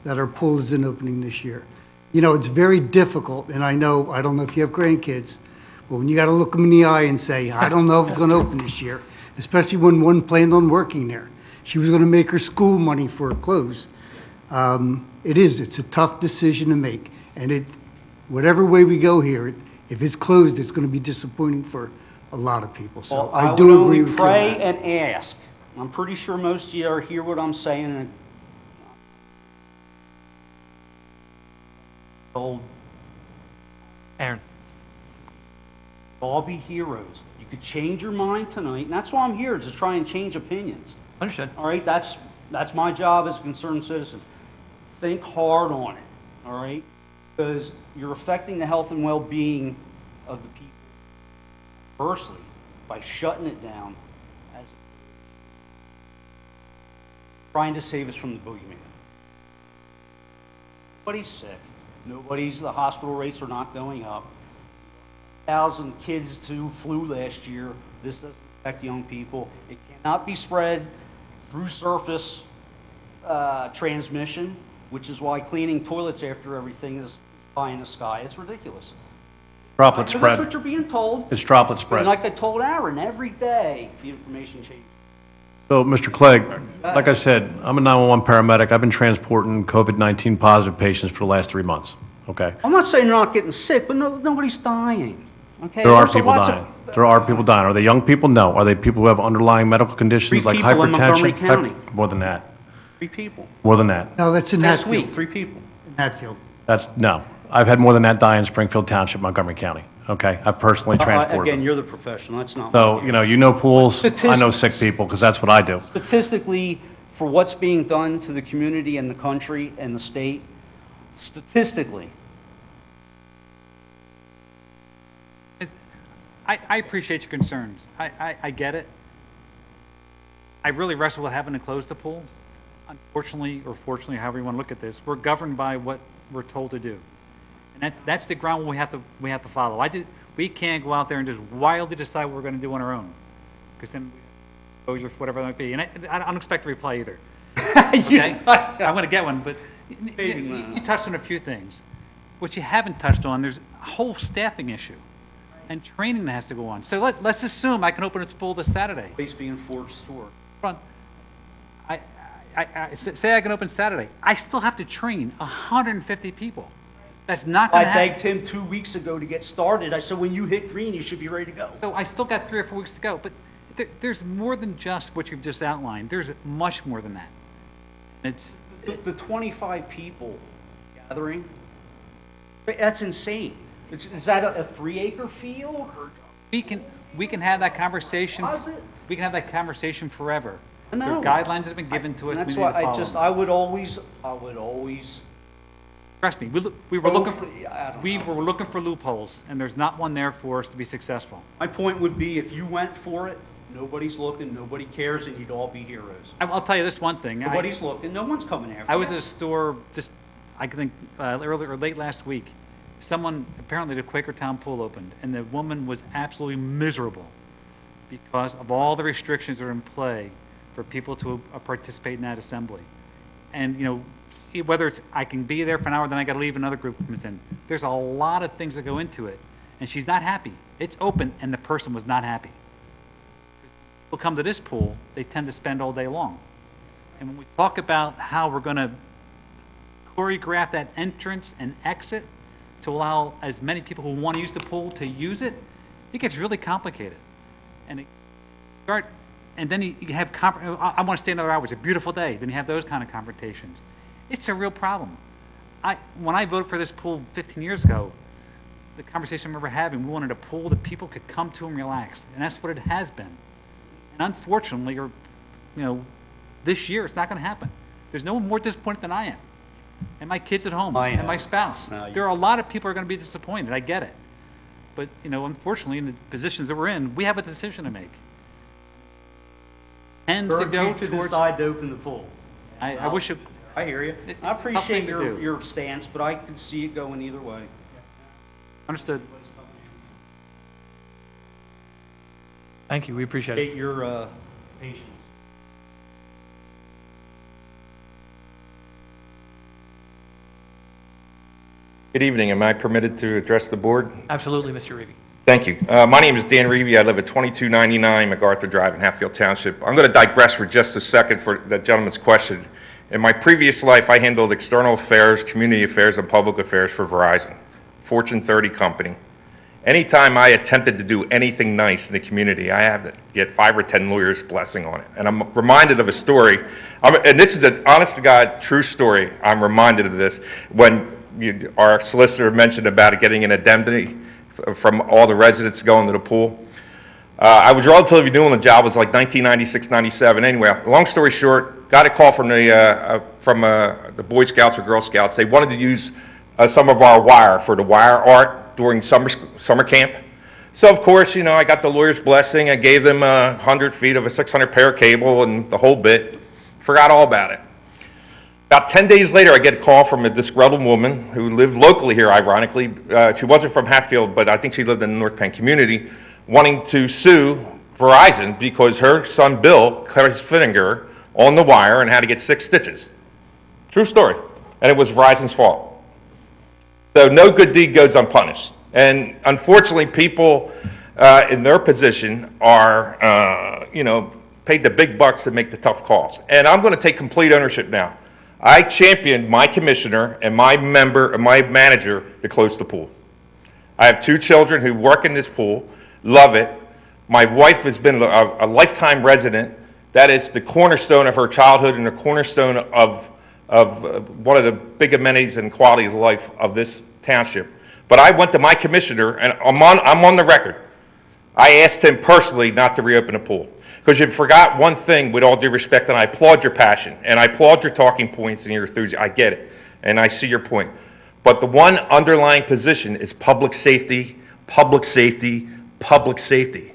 that our pool isn't opening this year. You know, it's very difficult, and I know, I don't know if you have grandkids, but when you got to look them in the eye and say, I don't know if it's going to open this year, especially when one planned on working there. She was going to make her school money for her clothes. It's a tough decision to make, and whatever way we go here, if it's closed, it's going to be disappointing for a lot of people. So Well, I would do only agree with you on pray that. and ask. I'm pretty sure most of you are hear what I'm saying. And Old, Aaron. all be heroes. You could change your mind tonight, and that's why I'm here, to try and change opinions. Understood. All right, that's my job as a concerned citizen. Think hard on it, all right? Because you're affecting the health and well-being of the people adversely by shutting it down, as trying to save us from the boogeyman. Nobody's sick. The hospital rates are not going up. 1,000 kids to flu last year. This doesn't affect young people. It cannot be spread through surface transmission, which is why cleaning toilets after everything is pie in the sky. It's ridiculous. Droplet So that's what spread. you're being told. It's droplet And spread. like I told Aaron, every day the information changes. So, Mr. Clegg, like I said, I'm a 911 paramedic. I've been transporting COVID-19 positive patients for the last 3 months, okay? I'm not saying they're not getting sick, but nobody's dying. Okay? There are There's people lots of- dying. There are people dying. Are they young people? No. Are they people who have underlying medical conditions 3 like people in Montgomery hypertension? County. More than that. 3 people. More than that. No, that's in Last Hatfield. week, 3 people. In Hatfield. No. I've had more than that die in Springfield Township, Montgomery County, okay? I've personally transported Again, them. you're the professional, that's not So, my you know pools, I know Statistics- sick people, because that's what I do. Statistically, for what's being done to the community and the country and the state, statistically, I appreciate your concerns. I get it. I really wrestle with having to close the pool. Unfortunately, or fortunately, however you want to look at this, we're governed by what we're told to do. And that's the ground we have to follow. We can't go out there and just wildly decide what we're going to do on our own, because then exposure for whatever it might be. And I don't expect a reply either. Okay? I'm going to get one, but you touched on a few things. What you haven't touched on, there's a whole staffing issue and training that has to go on. So let's assume I can open a pool this Saturday. place being forced store. Front. Say I can open Saturday. I still have to train 150 people. That's not going to I happen. begged him 2 weeks ago to get started. I said, when you hit green, you should be ready to go. So I still got 3 or 4 weeks to go. But there's more than just what you've just outlined. There's much more than that. It's The 25 people gathering, that's insane. Is that a 3-acre field? Or we can have that conversation. Was it? We can have that conversation forever. I know. There are guidelines that have been given to us. And that's we need why to follow them. I would always, Trust me, we were looking for, I don't we know. were looking for loopholes, and there's not one there for us to be successful. my point would be, if you went for it, nobody's looking, nobody cares, and you'd all be heroes. I'll tell you this one thing. Nobody's looking, no one's coming after I was you. at a store just, I think, early or late last week. Someone, apparently the Quakertown pool opened, and the woman was absolutely miserable because of all the restrictions that are in play for people to participate in that assembly. And, whether it's I can be there for an hour, then I got to leave, another group comes in. There's a lot of things that go into it, and she's not happy. It's open, and the person was not happy. People come to this pool, they tend to spend all day long. And when we talk about how we're going to choreograph that entrance and exit to allow as many people who want to use the pool to use it, it gets really complicated. And then you have, I want to stay another hour, it's a beautiful day, then you have those kind of confrontations. It's a real problem. When I voted for this pool 15 years ago, the conversation I remember having, we wanted a pool that people could come to and relax, and that's what it has been. And unfortunately, this year, it's not going to happen. There's no one more disappointed than I am. And my kids at home, I and am. my spouse. No, you- There are a lot of people who are going to be disappointed, I get it. But, unfortunately, in the positions that we're in, we have a decision to make. tends to urge go you to towards. decide to open the pool. I wish it, I hear you. It's I a tough thing appreciate to your, do. your stance, but I could see it going either way. understood. Thank you, we appreciate it. Appreciate your patience. Good evening. Am I permitted to address the board? Absolutely, Mr. Reevy. Thank you. My name is Dan Reevy. I live at 2299 MacArthur Drive in Hatfield Township. I'm going to digress for just a second for that gentleman's question. In my previous life, I handled external affairs, community affairs, and public affairs for Verizon, Fortune 30 company. Anytime I attempted to do anything nice in the community, I have to get 5 or 10 lawyers' blessing on it. And I'm reminded of a story, and this is an honest-to-God true story. I'm reminded of this when our solicitor mentioned about it getting an indemnity from all the residents going to the pool. I was relatively new on the job. It was like 1996, 97. Anyway, long story short, got a call from the Boy Scouts or Girl Scouts. They wanted to use some of our wire for the wire art during summer camp. So of course, you know, I got the lawyer's blessing. I gave them 100 feet of a 600 pair cable and the whole bit. Forgot all about it. About 10 days later, I get a call from a disgruntled woman who lived locally here, ironically. She wasn't from Hatfield, but I think she lived in the North Penn community, wanting to sue Verizon because her son Bill cut his finger on the wire and had to get 6 stitches. True story. And it was Verizon's fault. So no good deed goes unpunished. And unfortunately, people in their position are, paid the big bucks to make the tough calls. And I'm going to take complete ownership now. I championed my commissioner and my manager to close the pool. I have 2 children who work in this pool, love it. My wife has been a lifetime resident. That is the cornerstone of her childhood and the cornerstone of one of the big amenities and quality of life of this township. But I went to my commissioner, and I'm on the record. I asked him personally not to reopen the pool. Because you forgot one thing, with all due respect, and I applaud your passion, and I applaud your talking points and your enthusiasm. I get it, and I see your point. But the one underlying position is public safety, public safety, public safety.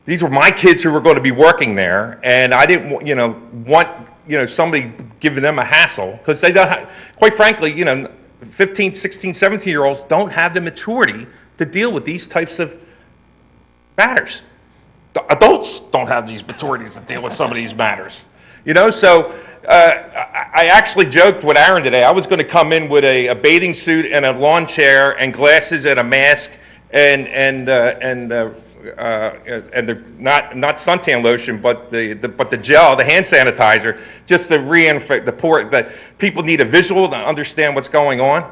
These were my kids who were going to be working there, and I didn't want somebody giving them a hassle, because they don't have, quite frankly, 15, 16, 17-year-olds don't have the maturity to deal with these types of matters. The adults don't have these maturities to deal with some of these matters. So I actually joked with Aaron today. I was going to come in with a bathing suit and a lawn chair and glasses and a mask and the not suntan lotion, but the gel, the hand sanitizer, just to reinfect the poor. That people need a visual to understand what's going on.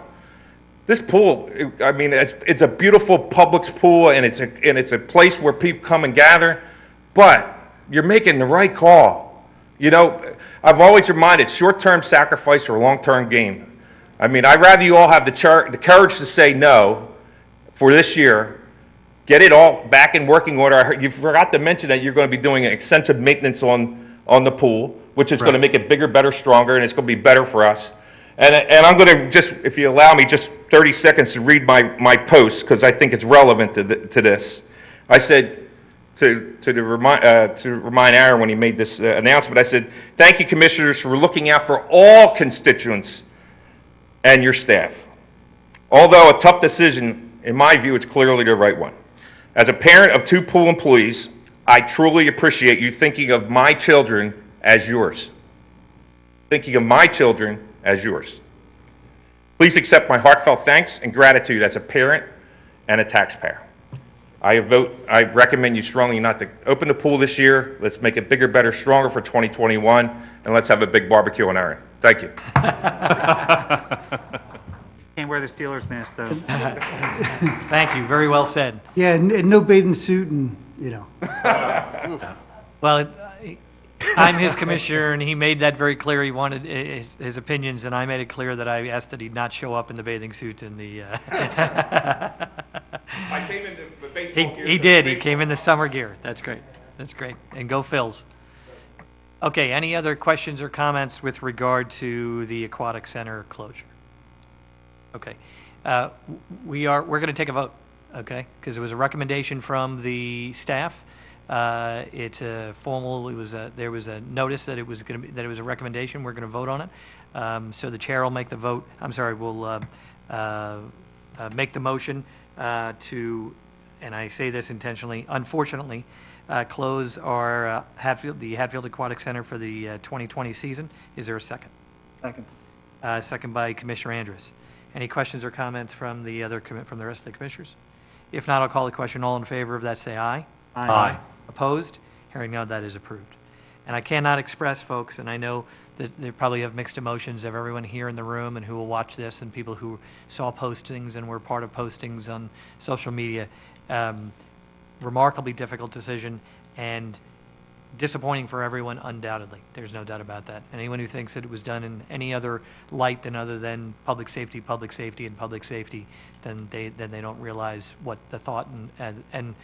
This pool, I mean, it's a beautiful Publix pool, and it's a place where people come and gather, but you're making the right call. I've always reminded, short-term sacrifice or long-term gain. I mean, I'd rather you all have the courage to say no for this year, get it all back in working order. You forgot to mention that you're going to be doing extensive maintenance on the pool, which is going to make it bigger, better, stronger, and it's going to be better for us. And I'm going to just, if you allow me, just 30 seconds to read my post, because I think it's relevant to this. I said, to remind Aaron when he made this announcement, I said, thank you, commissioners, for looking out for all constituents and your staff. Although a tough decision, in my view, it's clearly the right one. As a parent of 2 pool employees, I truly appreciate you thinking of my children as yours. Thinking of my children as yours. Please accept my heartfelt thanks and gratitude as a parent and a taxpayer. I recommend you strongly not to open the pool this year. Let's make it bigger, better, stronger for 2021, and let's have a big barbecue on Aaron. Thank you. Can't wear the Steelers mask, though. Thank you, very well said. Yeah, and no bathing suit and, Well, I'm his commissioner, and he made that very clear. He wanted his opinions, and I made it clear that I asked that he not show up in the bathing suit and the... I came in the baseball gear. He did. He came in the summer gear. That's great. That's great. And go Phils. Okay, any other questions or comments with regard to the Aquatic Center closure? Okay. We're going to take a vote, okay? Because it was a recommendation from the staff. It's a formal, there was a notice that it was going to be, that it was a recommendation. We're going to vote on it. So the chair will make the vote, will make the motion to, and I say this intentionally, unfortunately, close our the Hatfield Aquatic Center for the 2020 season. Is there a second? Second. Second by Commissioner Andrus. Any questions or comments from the from the rest of the commissioners? If not, I'll call the question. All in favor of that, say aye. Aye. Opposed? Hearing none, that is approved. And I cannot express, folks, and I know that they probably have mixed emotions of everyone here in the room and who will watch this and people who saw postings and were part of postings on social media. Remarkably difficult decision and disappointing for everyone, undoubtedly. There's no doubt about that. Anyone who thinks that it was done in any other light than other than public safety, and public safety, then they don't realize what the thought and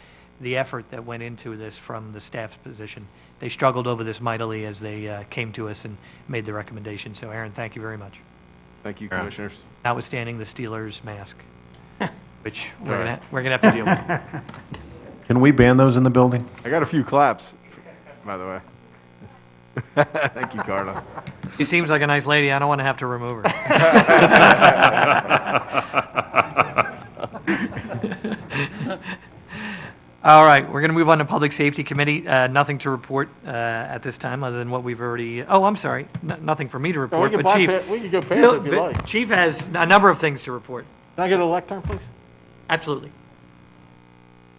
the effort that went into this from the staff's position. They struggled over this mightily as they came to us and made the recommendation. So, Aaron, thank you very much. Thank you, Commissioners. Notwithstanding the Steelers mask, which we're gonna have to deal with. Can we ban those in the building? I got a few claps, by the way. Thank you, Carla. She seems like a nice lady. I don't want to have to remove her. All right, we're going to move on to Public Safety Committee. Nothing to report at this time, other than what we've already. Oh, I'm sorry, nothing for me to report. we can but Chief, we can go past it if you but like. Chief has a number of things to report. Can I get a lectern, please? Absolutely.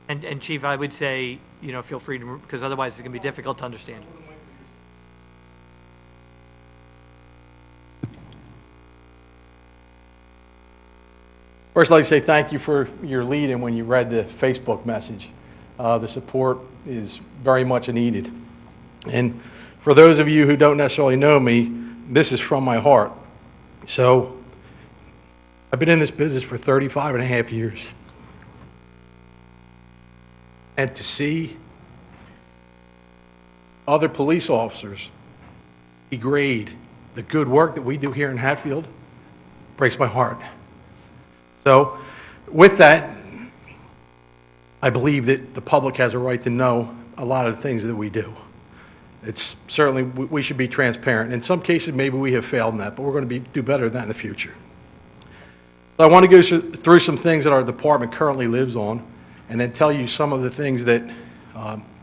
And Chief, I would say, feel free to, because otherwise it's going to be difficult to understand. First, I'd like to say thank you for your lead and when you read the Facebook message. The support is very much needed. And for those of you who don't necessarily know me, this is from my heart. So I've been in this business for 35 and a half years. And to see other police officers degrade the good work that we do here in Hatfield breaks my heart. So with that, I believe that the public has a right to know a lot of the things that we do. It's certainly, we should be transparent. In some cases, maybe we have failed in that, but we're going to do better than that in the future. So I want to go through some things that our department currently lives on, and then tell you some of the things that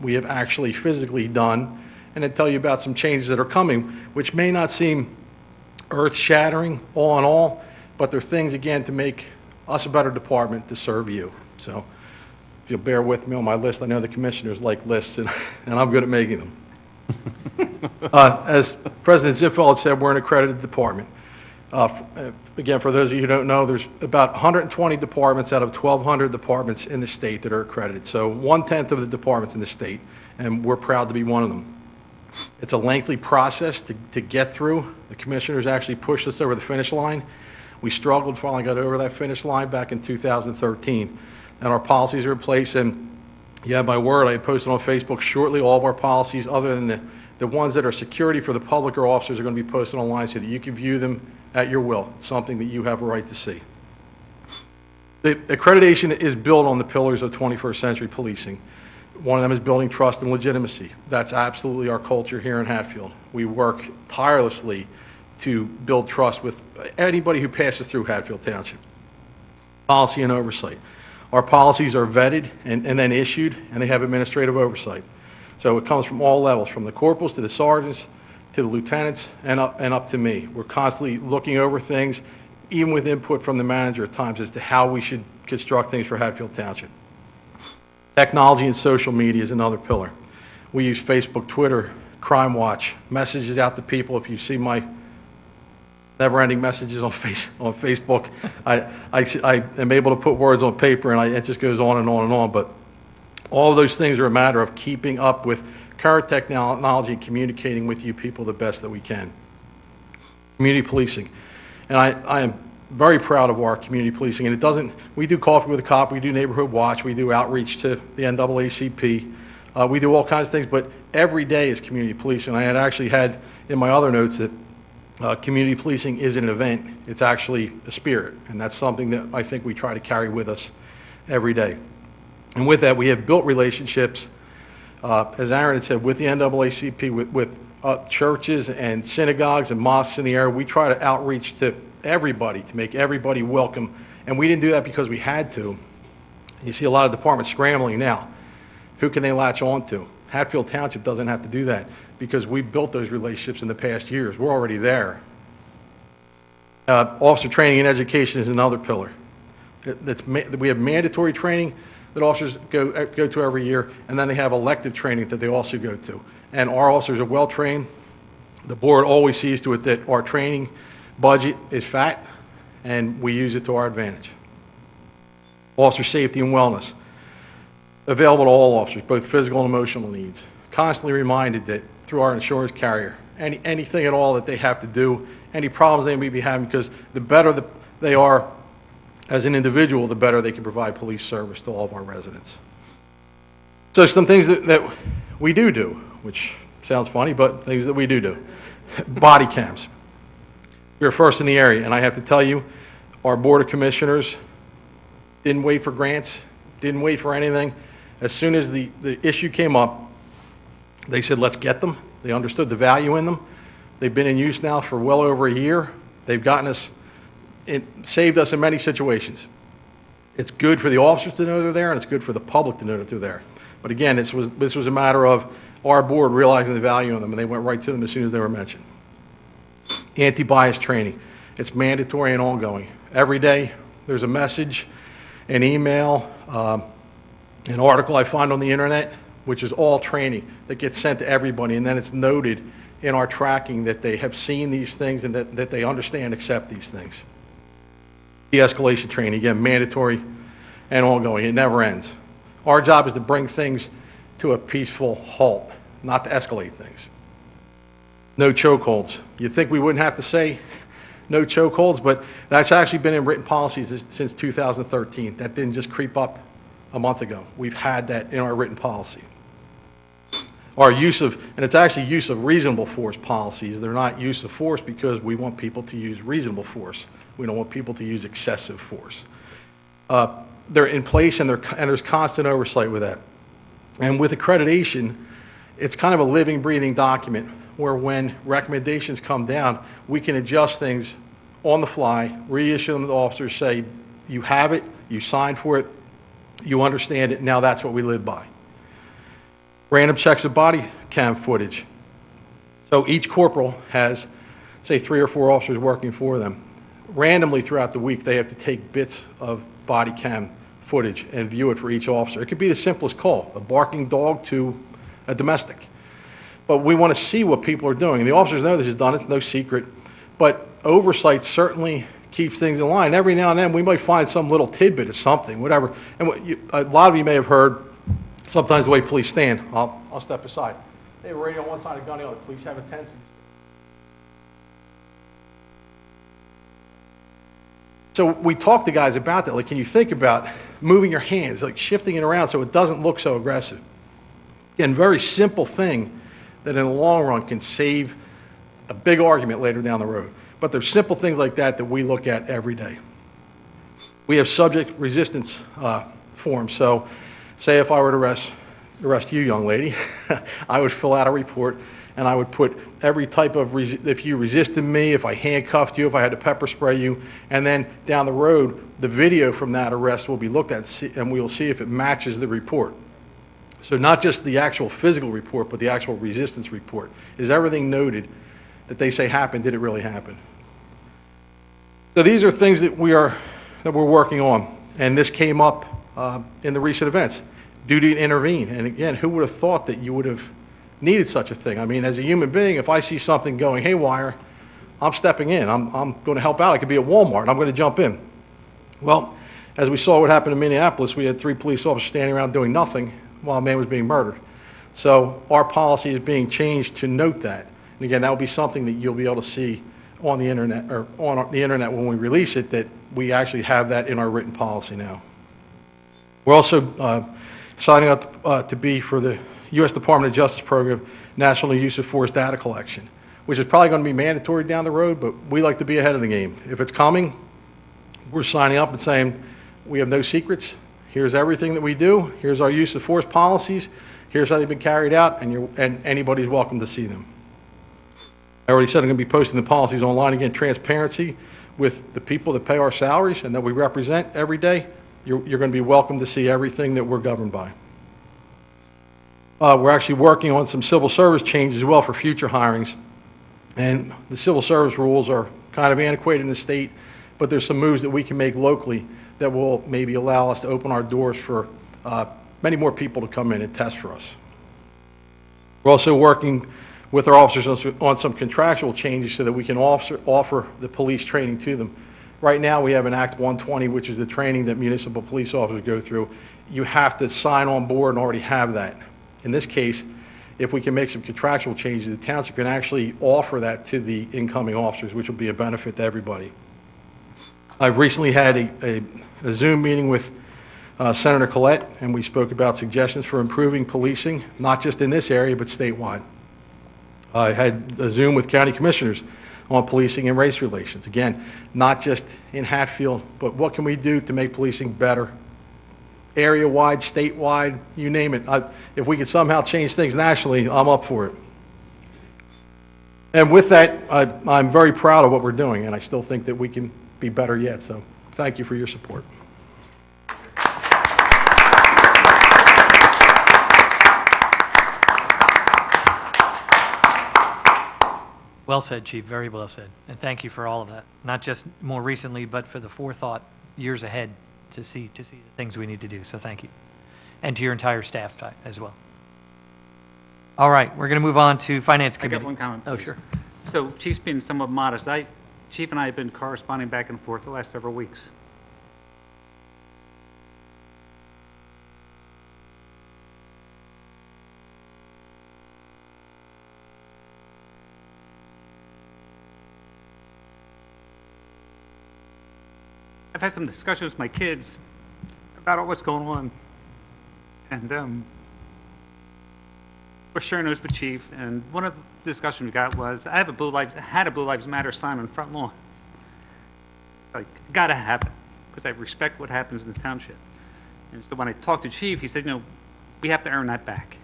we have actually physically done, and then tell you about some changes that are coming, which may not seem earth-shattering all in all, but they're things, again, to make us a better department to serve you. So if you'll bear with me on my list, I know the commissioners like lists, and I'm good at making them. As President Ziffeld said, we're an accredited department. Again, for those of you who don't know, there's about 120 departments out of 1,200 departments in the state that are accredited. So 1/10 of the departments in the state, and we're proud to be one of them. It's a lengthy process to get through. The commissioners actually pushed us over the finish line. We struggled, finally got over that finish line back in 2013. And our policies are in place, and yeah, my word, I posted on Facebook shortly all of our policies, other than the ones that are security for the public or officers, are going to be posted online so that you can view them at your will. It's something that you have a right to see. The accreditation is built on the pillars of 21st century policing. One of them is building trust and legitimacy. That's absolutely our culture here in Hatfield. We work tirelessly to build trust with anybody who passes through Hatfield Township. Policy and oversight. Our policies are vetted and then issued, and they have administrative oversight. So it comes from all levels, from the corporals to the sergeants to the lieutenants and up to me. We're constantly looking over things, even with input from the manager at times, as to how we should construct things for Hatfield Township. Technology and social media is another pillar. We use Facebook, Twitter, Crime Watch, messages out to people. If you see my never-ending messages on Facebook, I am able to put words on paper, and it just goes on and on and on. But all of those things are a matter of keeping up with current technology and communicating with you people the best that we can. Community policing. And I am very proud of our community policing. And we do Coffee with a Cop, we do Neighborhood Watch, we do outreach to the NAACP. We do all kinds of things, but every day is community policing. I had actually had in my other notes that community policing isn't an event, it's actually a spirit. And that's something that I think we try to carry with us every day. And with that, we have built relationships as Aaron had said, with the NAACP, with churches and synagogues and mosques in the area, we try to outreach to everybody, to make everybody welcome. And we didn't do that because we had to. You see a lot of departments scrambling now. Who can they latch on to? Hatfield Township doesn't have to do that because we built those relationships in the past years. We're already there. Officer training and education is another pillar. We have mandatory training that officers go to every year, and then they have elective training that they also go to. And our officers are well trained. The board always sees to it that our training budget is fat, and we use it to our advantage. Officer safety and wellness, available to all officers, both physical and emotional needs. Constantly reminded that through our insurance carrier, anything at all that they have to do, any problems they may be having, because the better they are as an individual, the better they can provide police service to all of our residents. So some things that we do, which sounds funny, but things that we do. Body cams. We're first in the area, and I have to tell you, our Board of Commissioners didn't wait for grants, didn't wait for anything. As soon as the issue came up, they said, let's get them. They understood the value in them. They've been in use now for well over a year. They've gotten us, it saved us in many situations. It's good for the officers to know they're there, and it's good for the public to know that they're there. But again, this was a matter of our board realizing the value in them, and they went right to them as soon as they were mentioned. Anti-bias training. It's mandatory and ongoing. Every day, there's a message, an email, an article I find on the internet, which is all training that gets sent to everybody, and then it's noted in our tracking that they have seen these things and that they understand and accept these things. De-escalation training, again, mandatory and ongoing. It never ends. Our job is to bring things to a peaceful halt, not to escalate things. No chokeholds. You'd think we wouldn't have to say no chokeholds, but that's actually been in written policies since 2013. That didn't just creep up a month ago. We've had that in our written policy. Our use of, and it's actually use of reasonable force policies. They're not use of force because we want people to use reasonable force. We don't want people to use excessive force. They're in place, and there's constant oversight with that. And with accreditation, it's kind of a living, breathing document where when recommendations come down, we can adjust things on the fly, reissue them to the officers, say, you have it, you signed for it, you understand it, now that's what we live by. Random checks of body cam footage. So each corporal has, say, 3 or 4 officers working for them. Randomly throughout the week, they have to take bits of body cam footage and view it for each officer. It could be the simplest call, a barking dog to a domestic. But we want to see what people are doing. And the officers know this is done, it's no secret. But oversight certainly keeps things in line. Every now and then, we might find some little tidbit of something, whatever. And a lot of you may have heard sometimes the way police stand. I'll step aside. They have a radio on one side, a gun on the other. Police have a tendency. So we talk to guys about that. Like, can you think about moving your hands, like shifting it around so it doesn't look so aggressive? Again, very simple thing that in the long run can save a big argument later down the road. But there's simple things like that that we look at every day. We have subject resistance forms. So say if I were to arrest you, young lady, I would fill out a report and I would put every type of, if you resisted me, if I handcuffed you, if I had to pepper spray you, and then down the road, the video from that arrest will be looked at and we'll see if it matches the report. So not just the actual physical report, but the actual resistance report. Is everything noted that they say happened, did it really happen? So these are things that we're working on, and this came up in the recent events. Duty to intervene, and again, who would have thought that you would have needed such a thing? I mean, as a human being, if I see something going haywire, I'm stepping in. I'm going to help out. I could be at Walmart. I'm going to jump in. Well, as we saw what happened in Minneapolis, we had 3 police officers standing around doing nothing while a man was being murdered. So our policy is being changed to note that. And again, that will be something that you'll be able to see on the internet, or on the internet when we release it, that we actually have that in our written policy now. We're also signing up to be for the U.S. Department of Justice program, National Use of Force Data Collection, which is probably going to be mandatory down the road, but we like to be ahead of the game. If it's coming, we're signing up and saying, we have no secrets. Here's everything that we do. Here's our use of force policies. here's how they've been carried out, and anybody's welcome to see them. I already said I'm going to be posting the policies online. Again, transparency with the people that pay our salaries and that we represent every day. You're going to be welcome to see everything that we're governed by. We're actually working on some civil service changes as well for future hirings. And the civil service rules are kind of antiquated in the state, but there's some moves that we can make locally that will maybe allow us to open our doors for many more people to come in and test for us. We're also working with our officers on some contractual changes so that we can offer the police training to them. Right now, we have an Act 120, which is the training that municipal police officers go through. You have to sign on board and already have that. In this case, if we can make some contractual changes, the township can actually offer that to the incoming officers, which will be a benefit to everybody. I've recently had a Zoom meeting with Senator Collette, and we spoke about suggestions for improving policing, not just in this area, but statewide. I had a Zoom with county commissioners on policing and race relations. Again, not just in Hatfield, but what can we do to make policing better? Area-wide, statewide, you name it. If we could somehow change things nationally, I'm up for it. And with that, I'm very proud of what we're doing, and I still think that we can be better yet. So thank you for your support. Well said, Chief, very well said. And thank you for all of that, not just more recently, but for the forethought years ahead to see the things we need to do. So thank you. And to your entire staff as well. All right, we're going to move on to Finance I Committee. got one comment. Oh, please. sure. So Chief's been somewhat modest. Chief and I have been corresponding back and forth the last several weeks. I've had some discussions with my kids about what's going on. And we're sharing those with Chief, and one of the discussions we got was, I had a Blue Lives Matter sign on the front lawn. Like, gotta have it, because I respect what happens in the township. And so when I talked to Chief, he said, we have to earn that back.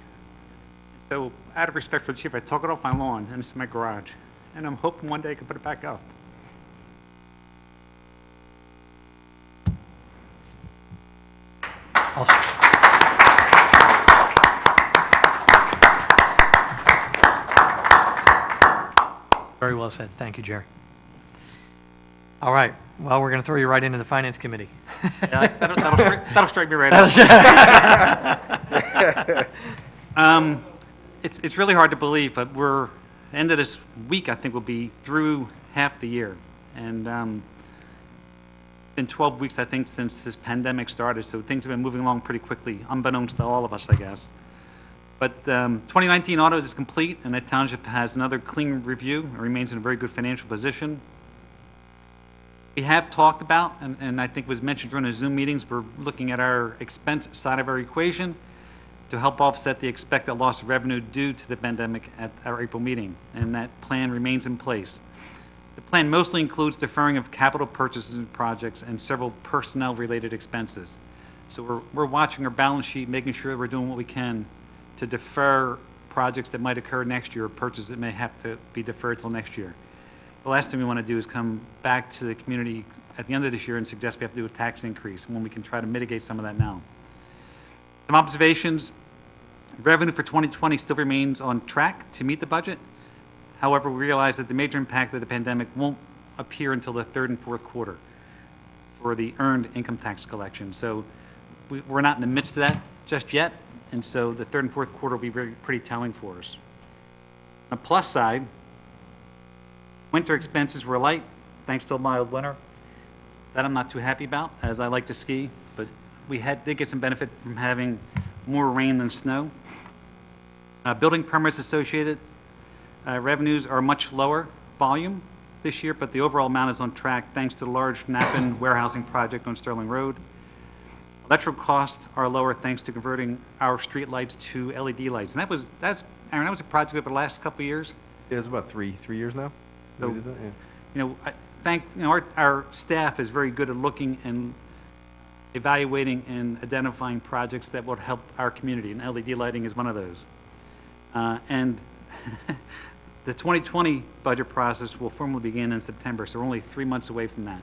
So out of respect for the Chief, I took it off my lawn, and it's in my garage. And I'm hoping one day I can put it back up. Awesome. Very well said. Thank you, Jerry. All right. Well, we're going to throw you right into the Finance Committee. Yeah, that'll strike me right out. It's really hard to believe, but we're end of this week, I think we'll be through half the year. And been 12 weeks, I think, since this pandemic started, so things have been moving along pretty quickly, unbeknownst to all of us, I guess. But 2019 audit is complete, and the township has another clean review and remains in a very good financial position. We have talked about, and I think was mentioned during the Zoom meetings, we're looking at our expense side of our equation to help offset the expected loss of revenue due to the pandemic at our April meeting, and that plan remains in place. The plan mostly includes deferring of capital purchases and projects and several personnel-related expenses. So we're watching our balance sheet, making sure we're doing what we can to defer projects that might occur next year or purchases that may have to be deferred till next year. The last thing we want to do is come back to the community at the end of this year and suggest we have to do a tax increase when we can try to mitigate some of that now. Some observations. Revenue for 2020 still remains on track to meet the budget. However, we realize that the major impact of the pandemic won't appear until the third and fourth quarter for the earned income tax collection. So we're not in the midst of that just yet, and so the third and fourth quarter will be pretty telling for us. On the plus side, winter expenses were light, thanks to a mild winter. That I'm not too happy about, as I like to ski, but we did get some benefit from having more rain than snow. Building permits associated revenues are much lower volume this year, but the overall amount is on track thanks to the large Nappen warehousing project on Sterling Road. Electrical costs are lower thanks to converting our street lights to LED lights. And that was a project over the last couple of years. Yeah, it's about three years now. So, we did that, yeah. I think our staff is very good at looking and evaluating and identifying projects that will help our community, and LED lighting is one of those. And the 2020 budget process will formally begin in September, so we're only 3 months away from that.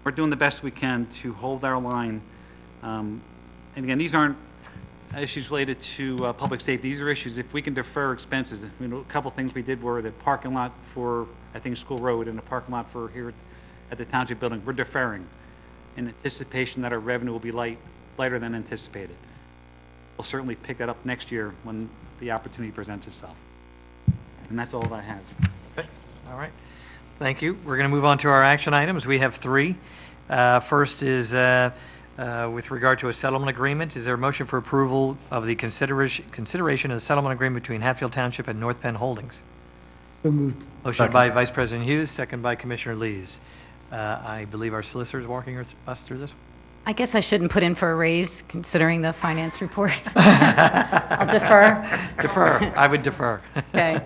We're doing the best we can to hold our line. And again, these aren't issues related to public safety. These are issues, if we can defer expenses. You know, a couple things we did were the parking lot for, I think, School Road, and the parking lot for here at the Township building. We're deferring in anticipation that our revenue will be lighter than anticipated. We'll certainly pick that up next year when the opportunity presents itself. And that's all I have. Okay, all right. Thank you. We're going to move on to our action items. We have 3. First is with regard to a settlement agreement. Is there a motion for approval of the consideration of the settlement agreement between Hatfield Township and North Penn Holdings? So moved. Motion by Vice President Hughes, second by Commissioner Lees. I believe our solicitor is walking us through this. I guess I shouldn't put in for a raise, considering the finance report. I'll defer. Defer. I would defer. Okay.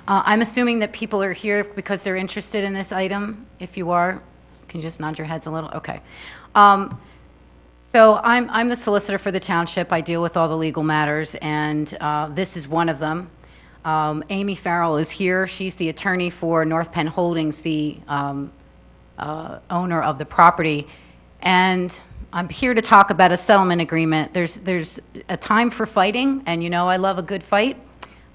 I'm assuming that people are here because they're interested in this item. If you are, can you just nod your heads a little? Okay. So I'm the solicitor for the township. I deal with all the legal matters, and this is one of them. Amy Farrell is here. She's the attorney for North Penn Holdings, the owner of the property. And I'm here to talk about a settlement agreement. There's a time for fighting, and you know I love a good fight.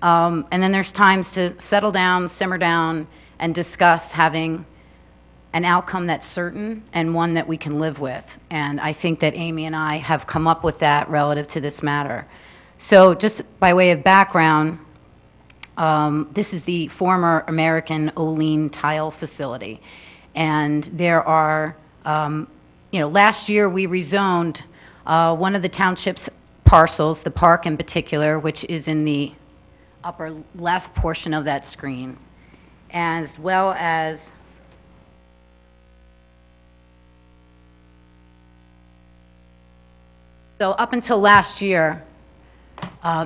And then there's times to settle down, simmer down, and discuss having an outcome that's certain and one that we can live with. And I think that Amy and I have come up with that relative to this matter. So just by way of background, this is the former American Olean tile facility. And there are, last year we rezoned one of the township's parcels, the park in particular, which is in the upper left portion of that screen, as well as so up until last year,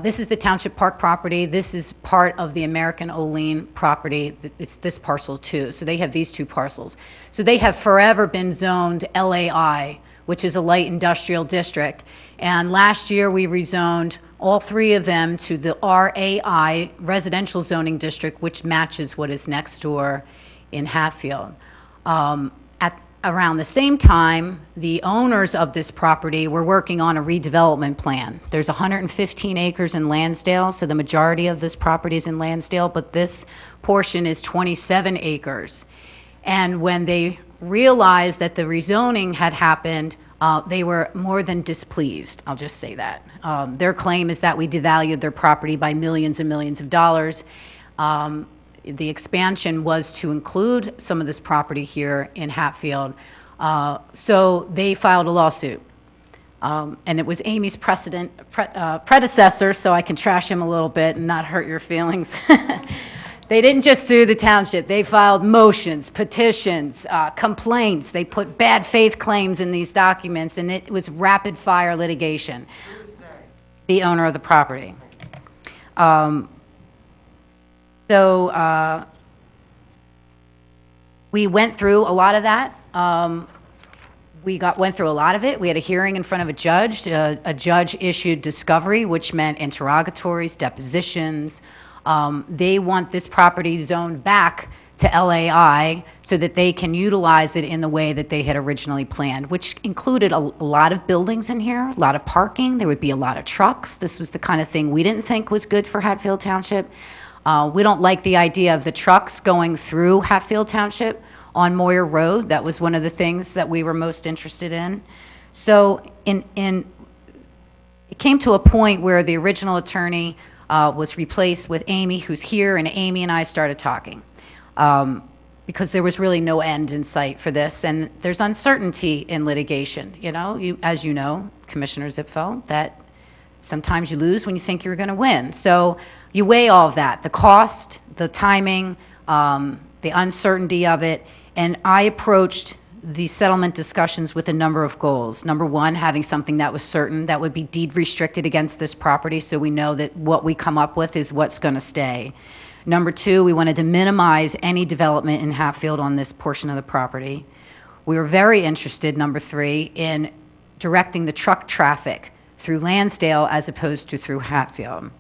this is the Township Park property. This is part of the American Olean property. It's this parcel too. So they have these 2 parcels. So they have forever been zoned LAI, which is a light industrial district. And last year we rezoned all 3 of them to the RAI, residential zoning district, which matches what is next door in Hatfield. Around the same time, the owners of this property were working on a redevelopment plan. There's 115 acres in Lansdale, so the majority of this property is in Lansdale, but this portion is 27 acres. And when they realized that the rezoning had happened, they were more than displeased, I'll just say that. Their claim is that we devalued their property by millions and millions of dollars. The expansion was to include some of this property here in Hatfield. So they filed a lawsuit. And it was Amy's predecessor, so I can trash him a little bit and not hurt your feelings. They didn't just sue the township. They filed motions, petitions, complaints. They put bad faith claims in these documents, and it was rapid fire litigation. The owner of the property. So we went through a lot of that. Went through a lot of it. We had a hearing in front of a judge. A judge issued discovery, which meant interrogatories, depositions. They want this property zoned back to LAI so that they can utilize it in the way that they had originally planned, which included a lot of buildings in here, a lot of parking. There would be a lot of trucks. This was the kind of thing we didn't think was good for Hatfield Township. We don't like the idea of the trucks going through Hatfield Township on Moyer Road. That was one of the things that we were most interested in. So it came to a point where the original attorney was replaced with Amy, who's here, and Amy and I started talking because there was really no end in sight for this. And there's uncertainty in litigation. As you know, Commissioner Zipfel, that sometimes you lose when you think you're going to win. So you weigh all of that, the cost, the timing, the uncertainty of it, and I approached the settlement discussions with a number of goals. Number one, having something that was certain, that would be deed restricted against this property, so we know that what we come up with is what's going to stay. Number two, we wanted to minimize any development in Hatfield on this portion of the property. We were very interested, number 3, in directing the truck traffic through Lansdale as opposed to through Hatfield.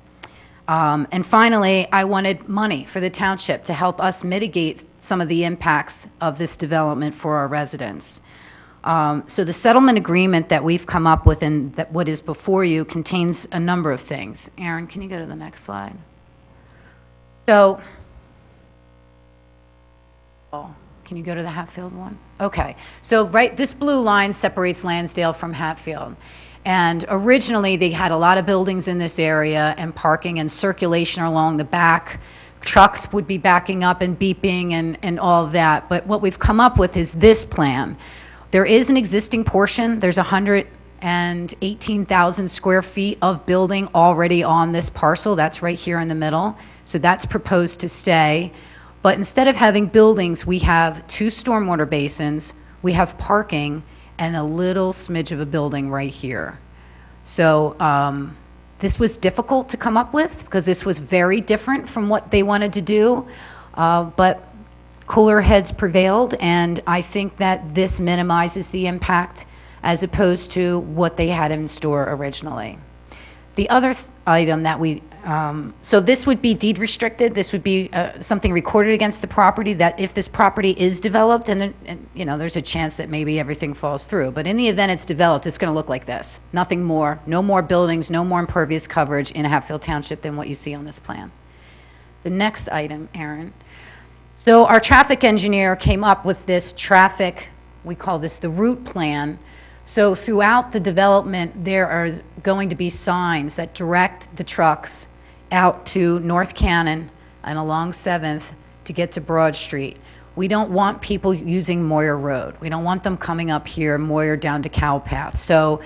And finally, I wanted money for the township to help us mitigate some of the impacts of this development for our residents. So the settlement agreement that we've come up with and that what is before you contains a number of things. Aaron, can you go to the next slide? So, can you go to the Hatfield one? Okay. So this blue line separates Lansdale from Hatfield. And originally, they had a lot of buildings in this area and parking and circulation along the back. Trucks would be backing up and beeping and all of that. But what we've come up with is this plan. There is an existing portion. There's 118,000 square feet of building already on this parcel. That's right here in the middle. So that's proposed to stay. But instead of having buildings, we have 2 stormwater basins, we have parking, and a little smidge of a building right here. So this was difficult to come up with because this was very different from what they wanted to do, but cooler heads prevailed, and I think that this minimizes the impact as opposed to what they had in store originally. The other item that so this would be deed restricted. This would be something recorded against the property that if this property is developed, and you know, there's a chance that maybe everything falls through. But in the event it's developed, it's going to look like this. Nothing more. No more buildings, no more impervious coverage in Hatfield Township than what you see on this plan. The next item, Aaron. So our traffic engineer came up with this traffic, we call this the route plan. So throughout the development, there are going to be signs that direct the trucks out to North Cannon and along 7th to get to Broad Street. We don't want people using Moyer Road. We don't want them coming up here, Moyer down to Cowpath. So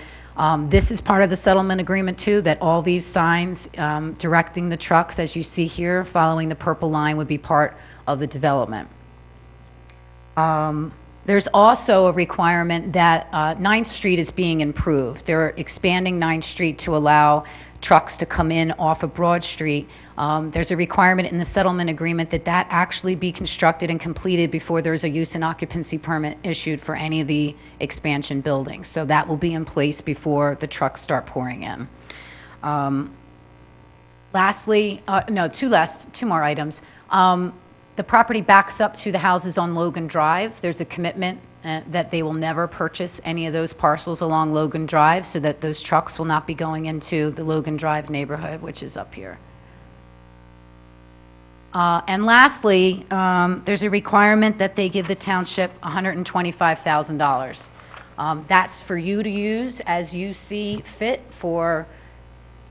this is part of the settlement agreement too, that all these signs directing the trucks, as you see here, following the purple line, would be part of the development. There's also a requirement that 9th Street is being improved. They're expanding 9th Street to allow trucks to come in off of Broad Street. There's a requirement in the settlement agreement that that actually be constructed and completed before there's a use and occupancy permit issued for any of the expansion buildings. So that will be in place before the trucks start pouring in. Lastly, two more items. The property backs up to the houses on Logan Drive. There's a commitment that they will never purchase any of those parcels along Logan Drive so that those trucks will not be going into the Logan Drive neighborhood, which is up here. And lastly, there's a requirement that they give the township $125,000. That's for you to use as you see fit for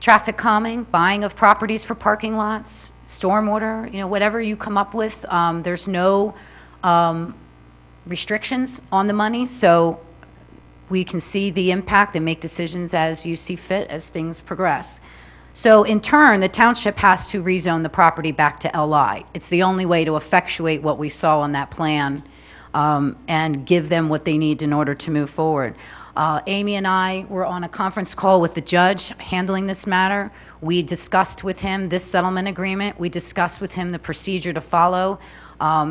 traffic calming, buying of properties for parking lots, stormwater, you know, whatever you come up with. There's no restrictions on the money, so we can see the impact and make decisions as you see fit as things progress. So in turn, the township has to rezone the property back to LI. It's the only way to effectuate what we saw on that plan and give them what they need in order to move forward. Amy and I were on a conference call with the judge handling this matter. We discussed with him this settlement agreement. We discussed with him the procedure to follow.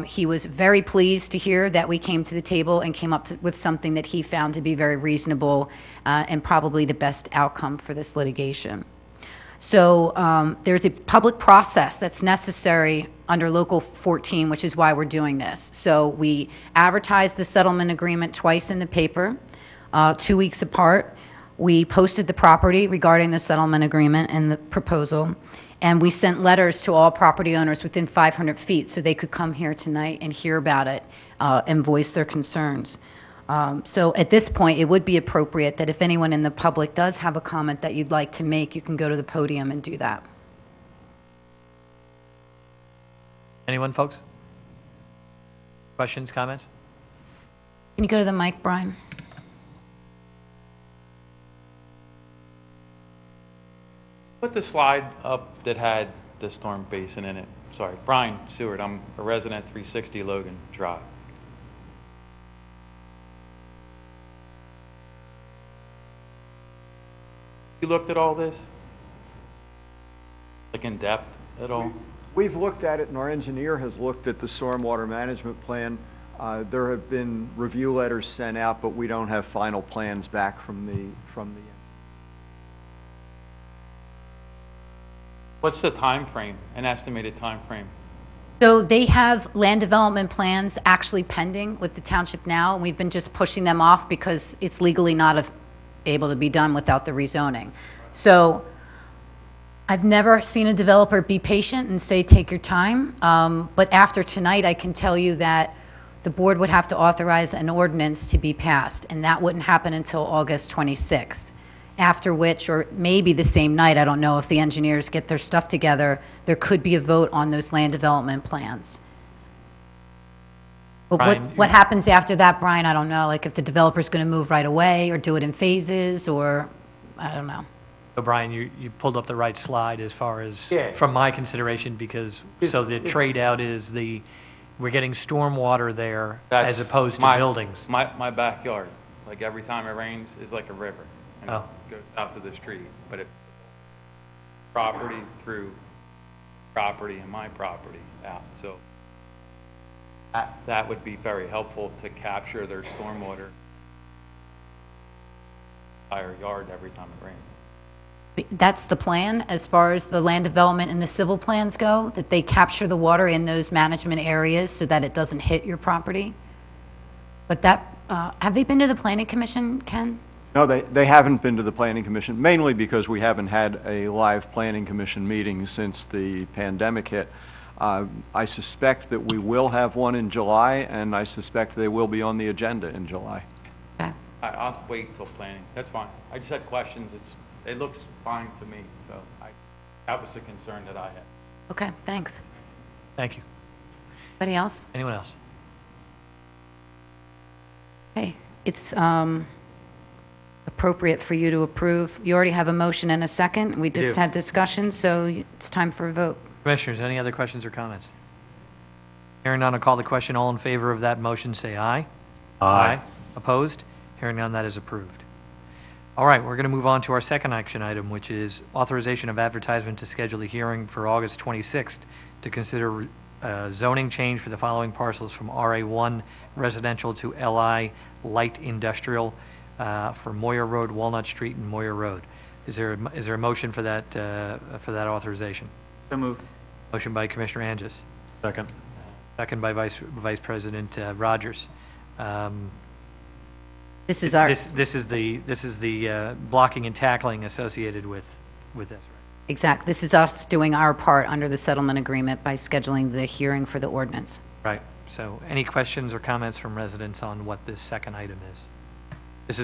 He was very pleased to hear that we came to the table and came up with something that he found to be very reasonable and probably the best outcome for this litigation. So there's a public process that's necessary under Local 14, which is why we're doing this. So we advertised the settlement agreement twice in the paper. 2 weeks apart. We posted the property regarding the settlement agreement and the proposal, and we sent letters to all property owners within 500 feet so they could come here tonight and hear about it and voice their concerns. So at this point, it would be appropriate that if anyone in the public does have a comment that you'd like to make, you can go to the podium and do that. Anyone, folks? Questions, comments? Can you go to the mic, Brian? Put the slide up that had the storm basin in it. Sorry, Brian Seward. I'm a resident, 360 Logan Drive. You looked at all this? Like in depth at all? We've looked at it, and our engineer has looked at the stormwater management plan. There have been review letters sent out, but we don't have final plans back from the. What's the time frame, an estimated time frame? So they have land development plans actually pending with the township now, and we've been just pushing them off because it's legally not able to be done without the rezoning. So I've never seen a developer be patient and say, take your time. But after tonight, I can tell you that the board would have to authorize an ordinance to be passed, and that wouldn't happen until August 26th. After which, or maybe the same night, I don't know if the engineers get their stuff together, there could be a vote on those land development plans. But Brian, what happens after that, Brian, I don't know, like if the developer's going to move right away or do it in phases, or, I don't know. So Brian, you pulled up the right slide as far as, Yeah. from my consideration, because, so the trade-out is we're getting stormwater there as That's opposed to my- buildings. My backyard, like every time it rains, is like a river. And Oh. it goes out to the street, but it, property through property and my property out. So that would be very helpful to capture their stormwater entire yard every time it rains. That's the plan, as far as the land development and the civil plans go, that they capture the water in those management areas so that it doesn't hit your property? But that, have they been to the planning commission, Ken? No, they haven't been to the Planning Commission, mainly because we haven't had a live Planning Commission meeting since the pandemic hit. I suspect that we will have one in July, and I suspect they will be on the agenda in July. Okay. I'll wait till planning, that's fine. I just had questions, it looks fine to me, so that was the concern that I had. Okay, thanks. Thank you. Anybody else? Anyone else? Okay, it's appropriate for you to approve. You already have a motion and a second. We just do. had discussion, so it's time for a vote. Commissioners, any other questions or comments? Hearing none, I'll call the question. All in favor of that motion, say aye. Aye. Opposed? Hearing none, that is approved. All right, we're going to move on to our second action item, which is authorization of advertisement to schedule a hearing for August 26th to consider zoning change for the following parcels from RA1 residential to LI light industrial for Moyer Road, Walnut Street, and Moyer Road. Is there a motion for that authorization? So moved. Motion by Commissioner Angus. Second. Second by Vice President Rogers. This is our, This is the blocking and tackling associated with this, right? exact, this is us doing our part under the settlement agreement by scheduling the hearing for the ordinance. Right. So any questions or comments from residents on what this second item is? This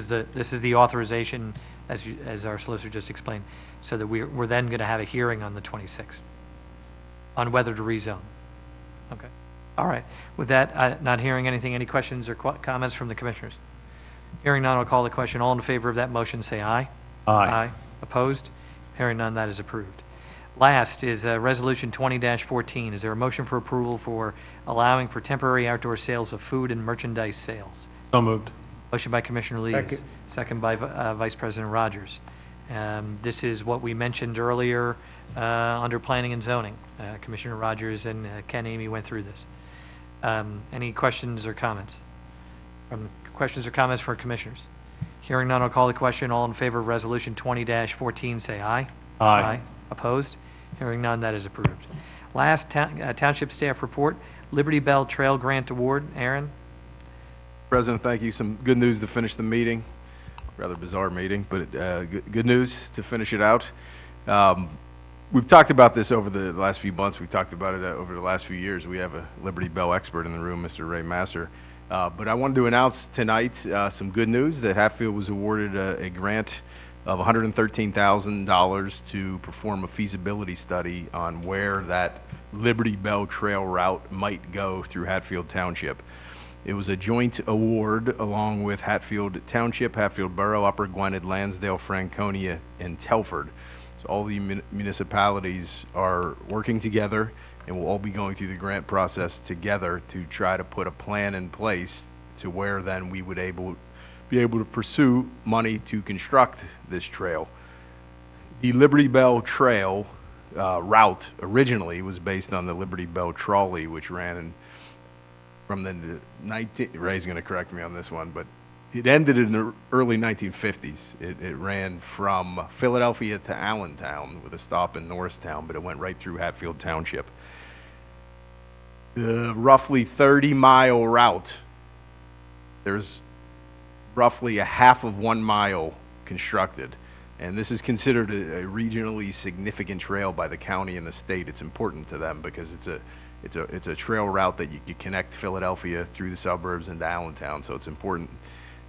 is the authorization, as our solicitor just explained, so that we're then going to have a hearing on the 26th on whether to rezone. Okay. All right. With that, not hearing anything, any questions or comments from the commissioners? Hearing none, I'll call the question. All in favor of that motion, say aye. Aye. Opposed? Hearing none, that is approved. Last is Resolution 20-14. Is there a motion for approval for allowing for temporary outdoor sales of food and merchandise sales? So moved. Motion by Commissioner Lees. Second by Vice President Rogers. This is what we mentioned earlier under planning and zoning. Commissioner Rogers and Ken Amy went through this. Any questions or comments? Questions or comments for commissioners? Hearing none, I'll call the question. All in favor of Resolution 20-14, say aye. Aye. Opposed? Hearing none, that is approved. Last, Township Staff Report, Liberty Bell Trail Grant Award. Aaron? President, thank you. Some good news to finish the meeting. Rather bizarre meeting, but good news to finish it out. We've talked about this over the last few months. We've talked about it over the last few years. We have a Liberty Bell expert in the room, Mr. Ray Masser. But I wanted to announce tonight some good news that Hatfield was awarded a grant of $113,000 to perform a feasibility study on where that Liberty Bell Trail route might go through Hatfield Township. It was a joint award along with Hatfield Township, Hatfield Borough, Upper Gwynedd, Lansdale, Franconia, and Telford. So all the municipalities are working together, and we'll all be going through the grant process together to try to put a plan in place to where then we would be able to pursue money to construct this trail. The Liberty Bell Trail route originally was based on the Liberty Bell Trolley, which ran from Ray's going to correct me on this one, but it ended in the early 1950s. It ran from Philadelphia to Allentown with a stop in Norristown, but it went right through Hatfield Township. The roughly 30-mile route, there's roughly a half of 1 mile constructed. And this is considered a regionally significant trail by the county and the state. It's important to them because it's a trail route that you connect Philadelphia through the suburbs into Allentown, so it's important.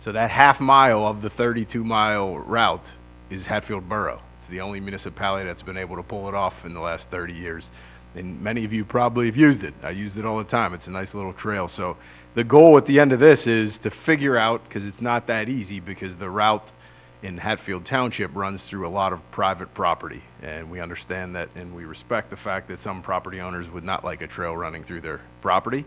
So that half mile of the 32-mile route is Hatfield Borough. It's the only municipality that's been able to pull it off in the last 30 years. And many of you probably have used it. I used it all the time. It's a nice little trail. So the goal at the end of this is to figure out, because it's not that easy, because the route in Hatfield Township runs through a lot of private property. And we understand that, and we respect the fact that some property owners would not like a trail running through their property.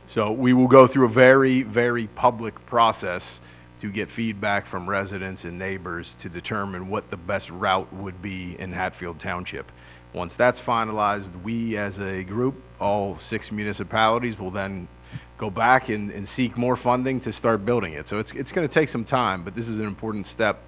So we will go through a very, very public process to get feedback from residents and neighbors to determine what the best route would be in Hatfield Township. Once that's finalized, we as a group, all 6 municipalities, will then go back and seek more funding to start building it. So it's going to take some time, but this is an important step.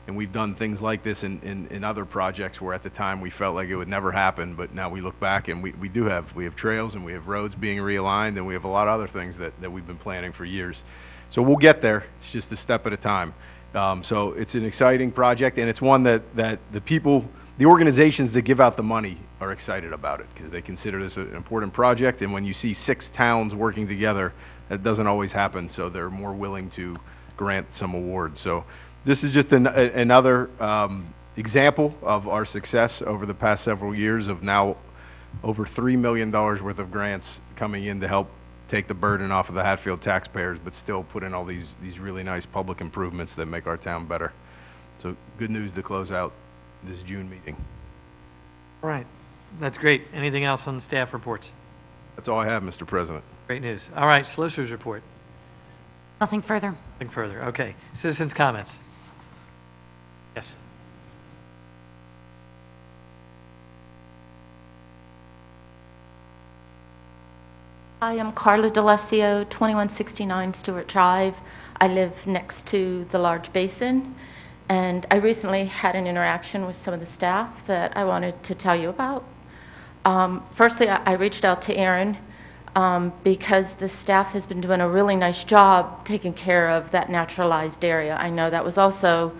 And we've done things like this in other projects where at the time we felt like it would never happen, but now we look back and we have trails and we have roads being realigned and we have a lot of other things that we've been planning for years. So we'll get there. It's just a step at a time. So it's an exciting project, and it's one that the people, the organizations that give out the money are excited about it because they consider this an important project. And when you see 6 towns working together, that doesn't always happen. So they're more willing to grant some awards. So this is just another example of our success over the past several years of now over $3 million worth of grants coming in to help take the burden off of the Hatfield taxpayers, but still put in all these really nice public improvements that make our town better. So good news to close out this June meeting. All right, that's great. Anything else on the staff reports? That's all I have, Mr. President. Great news. All right, solicitors report. Nothing further. Nothing further. Okay, citizens' comments. Yes. I am Carla D'Alessio, 2169 Stewart Drive. I live next to the large basin, and I recently had an interaction with some of the staff that I wanted to tell you about. Firstly, I reached out to Aaron because the staff has been doing a really nice job taking care of that naturalized area. I know that was also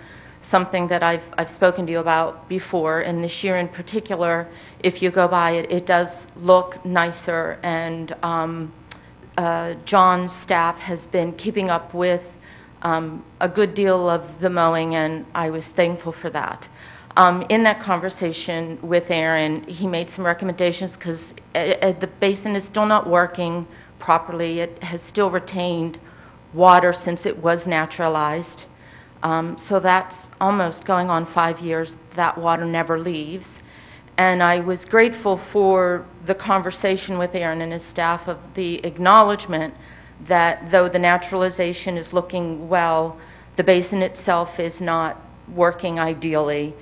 something that I've spoken to you about before, and this year in particular, if you go by it, it does look nicer, and John's staff has been keeping up with a good deal of the mowing, and I was thankful for that. In that conversation with Aaron, he made some recommendations because the basin is still not working properly. It has still retained water since it was naturalized. So that's almost going on 5 years. That water never leaves. And I was grateful for the conversation with Aaron and his staff of the acknowledgement that though the naturalization is looking well, the basin itself is not working ideally.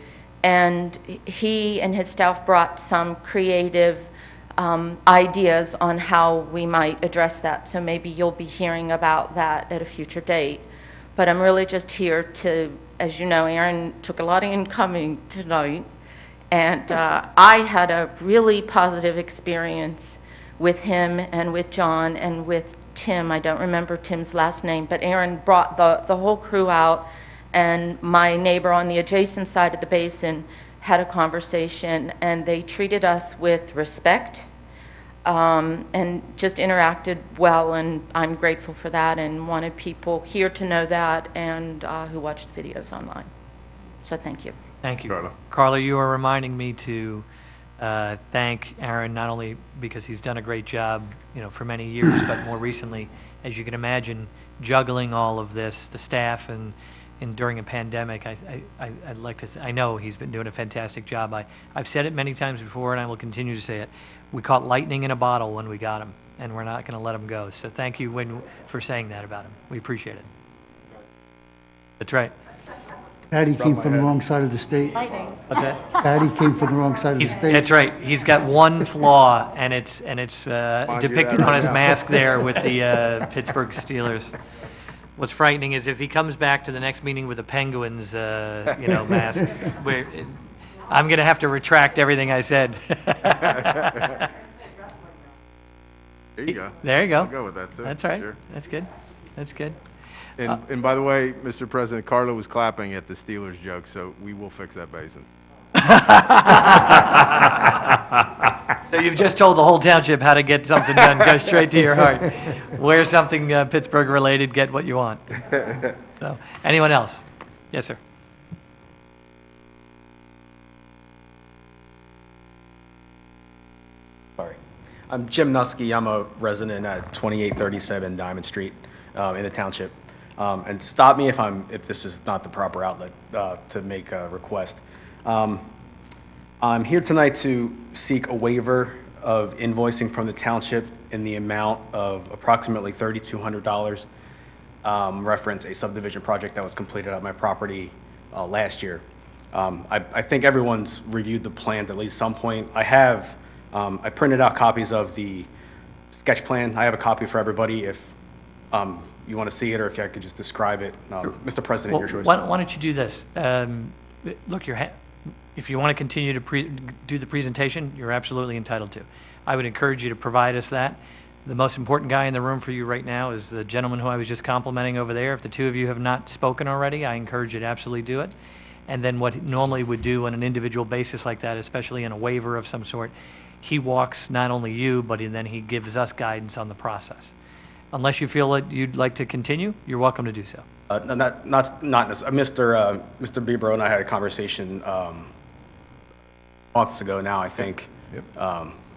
And he and his staff brought some creative ideas on how we might address that. So maybe you'll be hearing about that at a future date. But I'm really just here to, as you know, Aaron took a lot of incoming tonight, and I had a really positive experience with him and with John and with Tim. I don't remember Tim's last name, but Aaron brought the whole crew out, and my neighbor on the adjacent side of the basin had a conversation, and they treated us with respect and just interacted well, and I'm grateful for that and wanted people here to know that and who watched the videos online. So thank you. Thank you. Carla. Carla, you are reminding me to thank Aaron, not only because he's done a great job, for many years, but more recently, as you can imagine, juggling all of this, the staff and during a pandemic. I'd like to, I know he's been doing a fantastic job. I've said it many times before, and I will continue to say it. We caught lightning in a bottle when we got him, and we're not going to let him go. So thank you for saying that about him. We appreciate it. That's right. Patty came from the wrong side of the state. What's that? Patty came from the wrong side of the state. That's right. He's got one flaw, and it's depicted on his mask there with the Pittsburgh Steelers. What's frightening is if he comes back to the next meeting with a Penguins, mask, I'm going to have to retract everything I said. There you go. There you go. I'll go with that, too. That's right. Sure. That's good. That's good. And by the way, Mr. President, Carla was clapping at the Steelers joke, so we will fix that basin. So you've just told the whole township how to get something done. Go straight to your heart. Wear something Pittsburgh related, get what you want. So, anyone else? Yes, sir. Sorry. I'm Jim Nusky. I'm a resident at 2837 Diamond Street in the township. And stop me if this is not the proper outlet to make a request. I'm here tonight to seek a waiver of invoicing from the township in the amount of approximately $3,200, reference a subdivision project that was completed on my property last year. I think everyone's reviewed the plans at least some point. I printed out copies of the sketch plan. I have a copy for everybody if you want to see it, or if I could just describe it. Mr. President, your choice. Why don't you do this? Look, if you want to continue to do the presentation, you're absolutely entitled to. I would encourage you to provide us that. The most important guy in the room for you right now is the gentleman who I was just complimenting over there. If the two of you have not spoken already, I encourage you to absolutely do it. And then what he normally would do on an individual basis like that, especially in a waiver of some sort, he walks not only you, but then he gives us guidance on the process. Unless you feel that you'd like to continue, you're welcome to do so. Not necessarily. Mr. Bibro and I had a conversation months ago now, I think,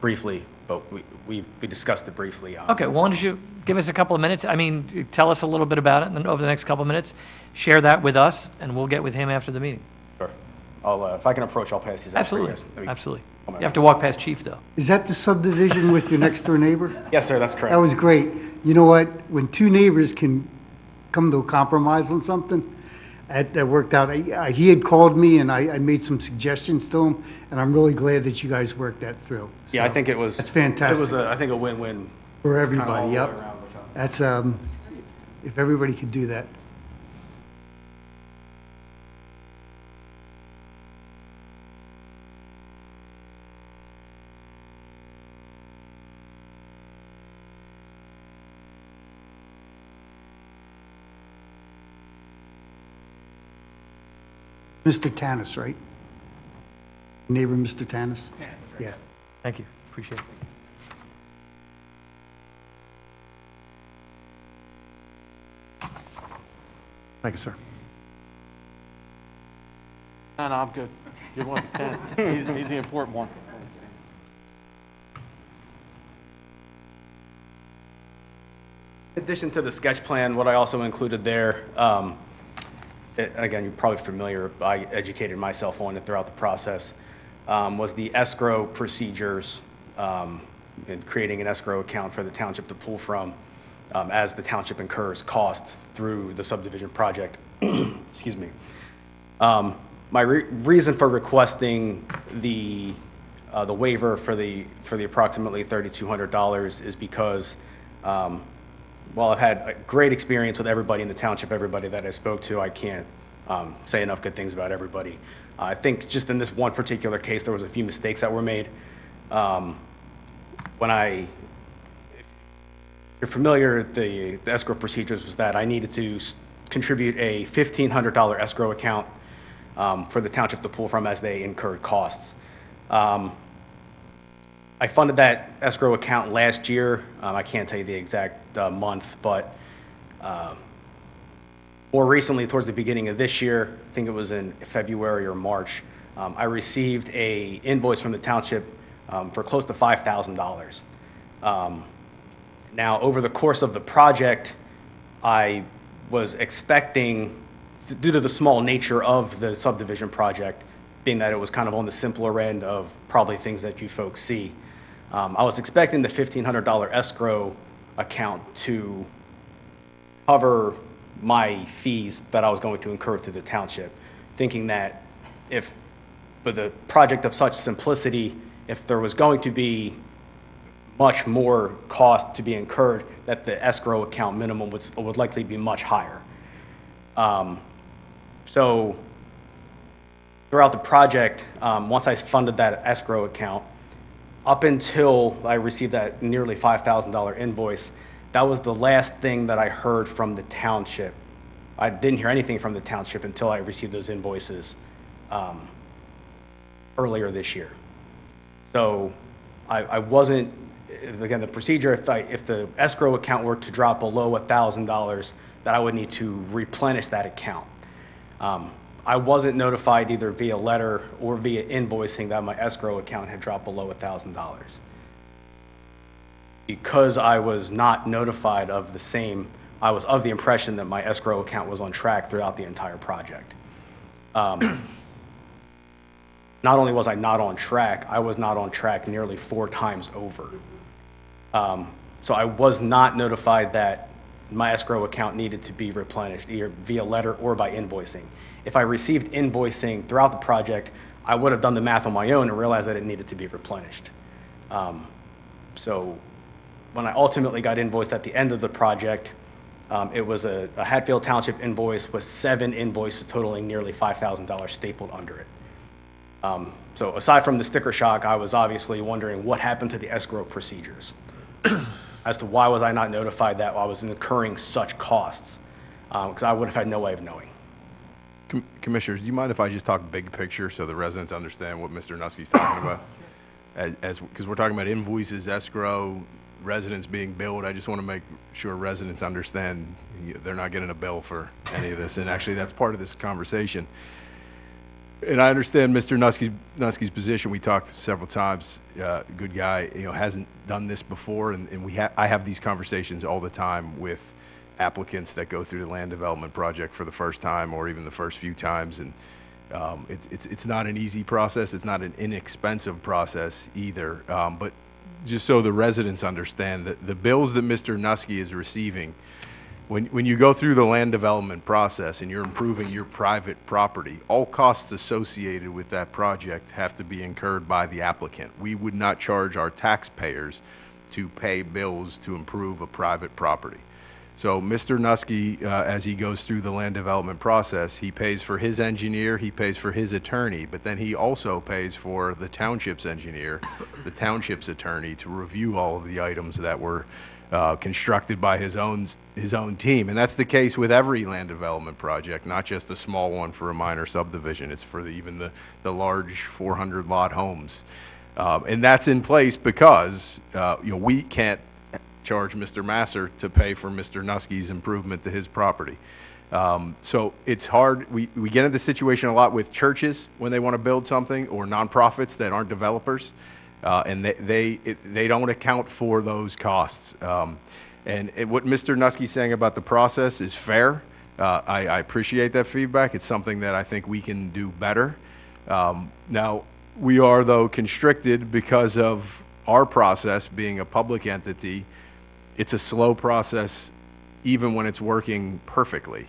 briefly, but we discussed it briefly. Okay, well, why don't you give us a couple of minutes? I mean, tell us a little bit about it, and then over the next couple of minutes, share that with us, and we'll get with him after the meeting. Sure. If I can approach, I'll pass these out. Absolutely, for you guys. absolutely. You have to walk past Chief, though. Is that the subdivision with your next door neighbor? Yes, sir, that's correct. That was great. You know what? When two neighbors can come to a compromise on something, that worked out. He had called me, and I made some suggestions to him, and I'm really glad that you guys worked that through. Yeah, I think it was. That's fantastic. It was, I think, a win-win. For everybody, all the way yep. around, which That's, if everybody could do that. Mr. Tanis, right? Neighbor, Mr. Tanis? Yeah. Thank you, appreciate it. Thank you, sir. No, I'm good. Give one to Ken. He's the important one. In addition to the sketch plan, what I also included there, again, you're probably familiar, I educated myself on it throughout the process, was the escrow procedures and creating an escrow account for the township to pull from as the township incurs cost through the subdivision project. Excuse me. My reason for requesting the waiver for the approximately $3,200 is because while I've had a great experience with everybody in the township, everybody that I spoke to, I can't say enough good things about everybody. I think just in this one particular case, there was a few mistakes that were made. If you're familiar, the escrow procedures was that I needed to contribute a $1,500 escrow account for the township to pull from as they incurred costs. I funded that escrow account last year. I can't tell you the exact month, but more recently, towards the beginning of this year, I think it was in February or March, I received an invoice from the township for close to $5,000. Now, over the course of the project, I was expecting, due to the small nature of the subdivision project, being that it was kind of on the simpler end of probably things that you folks see, I was expecting the $1,500 escrow account to cover my fees that I was going to incur to the township. thinking that if, with a project of such simplicity, if there was going to be much more cost to be incurred, that the escrow account minimum would likely be much higher. So throughout the project, once I funded that escrow account, up until I received that nearly $5,000 invoice, that was the last thing that I heard from the township. I didn't hear anything from the township until I received those invoices earlier this year. So I wasn't, again, the procedure, if the escrow account were to drop below $1,000, that I would need to replenish that account. I wasn't notified either via letter or via invoicing that my escrow account had dropped below $1,000. Because I was not notified of the same, I was of the impression that my escrow account was on track throughout the entire project. Not only was I not on track, I was not on track nearly 4 times over. So I was not notified that my escrow account needed to be replenished either via letter or by invoicing. If I received invoicing throughout the project, I would have done the math on my own and realized that it needed to be replenished. So when I ultimately got invoiced at the end of the project, it was a Hatfield Township invoice with 7 invoices totaling nearly $5,000 stapled under it. So aside from the sticker shock, I was obviously wondering what happened to the escrow procedures as to why was I not notified that I was incurring such costs, because I would have had no way of knowing. Commissioners, do you mind if I just talk big picture so the residents understand what Mr. Nusske's talking about? Because we're talking about invoices, escrow, residents being billed. I just want to make sure residents understand they're not getting a bill for any of this. And actually, that's part of this conversation. And I understand Mr. Nusske's position. We talked several times. Good guy, hasn't done this before, and I have these conversations all the time with applicants that go through the land development project for the first time or even the first few times. And it's not an easy process. It's not an inexpensive process either. But just so the residents understand that the bills that Mr. Nuske is receiving, when you go through the land development process and you're improving your private property, all costs associated with that project have to be incurred by the applicant. We would not charge our taxpayers to pay bills to improve a private property. So Mr. Nuske, as he goes through the land development process, he pays for his engineer, he pays for his attorney, but then he also pays for the township's engineer, the township's attorney, to review all of the items that were constructed by his own team. And that's the case with every land development project, not just a small one for a minor subdivision. It's for even the large 400 lot homes. And that's in place because we can't charge Mr. Masser to pay for Mr. Nuske's improvement to his property. So it's hard. We get into the situation a lot with churches when they want to build something, or nonprofits that aren't developers, and they don't account for those costs. And what Mr. Nuske's saying about the process is fair. I appreciate that feedback. It's something that I think we can do better. Now, we are, though, constricted because of our process being a public entity. It's a slow process even when it's working perfectly.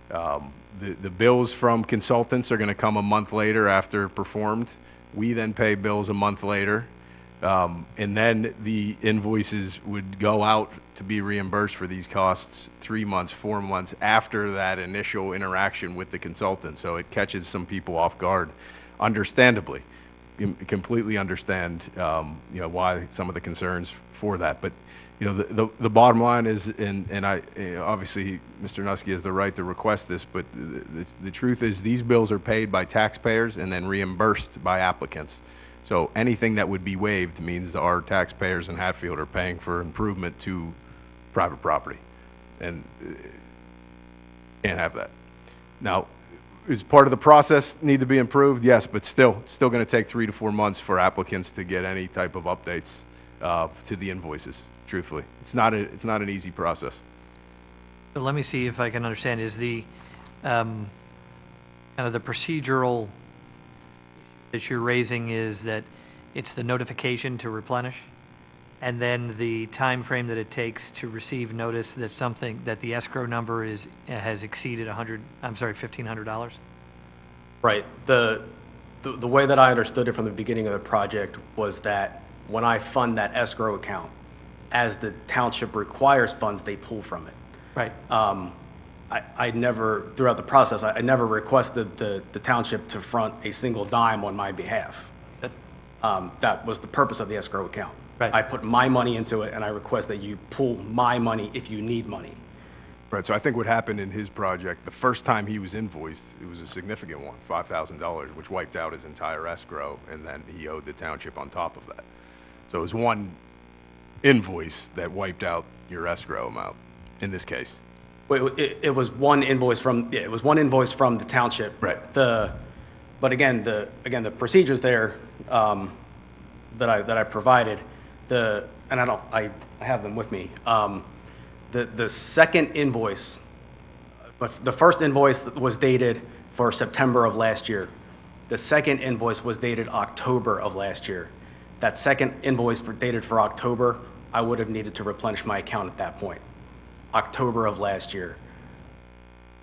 The bills from consultants are going to come a month later after performed. We then pay bills a month later. And then the invoices would go out to be reimbursed for these costs 3 months, 4 months after that initial interaction with the consultant. So it catches some people off guard, understandably. Completely understand why some of the concerns for that. But the bottom line is, and I obviously Mr. Nuske has the right to request this, but the truth is these bills are paid by taxpayers and then reimbursed by applicants. So anything that would be waived means our taxpayers in Hatfield are paying for improvement to private property, and can't have that. Now, is part of the process need to be improved? Yes, but still going to take 3 to 4 months for applicants to get any type of updates to the invoices. Truthfully, it's not an easy process. So let me see if I can understand. Is the kind of the procedural that you're raising is that it's the notification to replenish, and then the time frame that it takes to receive notice that the escrow number has exceeded $1,500? Right. The way that I understood it from the beginning of the project was that when I fund that escrow account, as the township requires funds, they pull from it. Right. I never, throughout the process, I never requested the township to front a single dime on my behalf. Good. That was the purpose of the escrow account. Right. I put my money into it, and I request that you pull my money if you need money. Right, so I think what happened in his project, the first time he was invoiced, it was a significant one, $5,000, which wiped out his entire escrow, and then he owed the township on top of that. So it was one invoice that wiped out your escrow amount, in this case. It was one invoice from, yeah, it was one invoice from the township. Right. But again, the procedures there that I provided, and I have them with me. The second invoice, the first invoice was dated for September of last year. The second invoice was dated October of last year. That second invoice dated for October, I would have needed to replenish my account at that point. October of last year.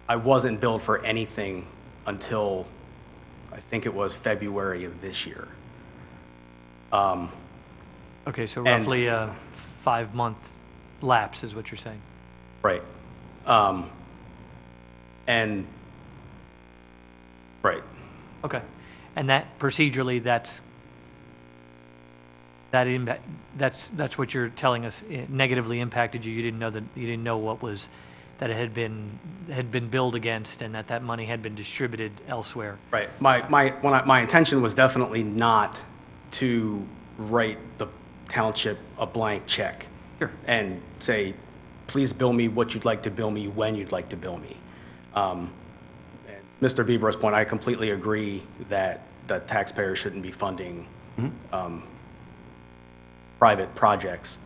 I wasn't billed for anything until, I think it was February of this year. Okay, so roughly a 5-month lapse is what you're saying. Right. And, right. Okay. And that procedurally, that's what you're telling us, it negatively impacted you. You didn't know what was, that it had been billed against, and that money had been distributed elsewhere. Right. My intention was definitely not to write the township a blank check. Sure. And say, please bill me what you'd like to bill me when you'd like to bill me. And Mr. Bieber's point, I completely agree that taxpayers shouldn't be funding private projects.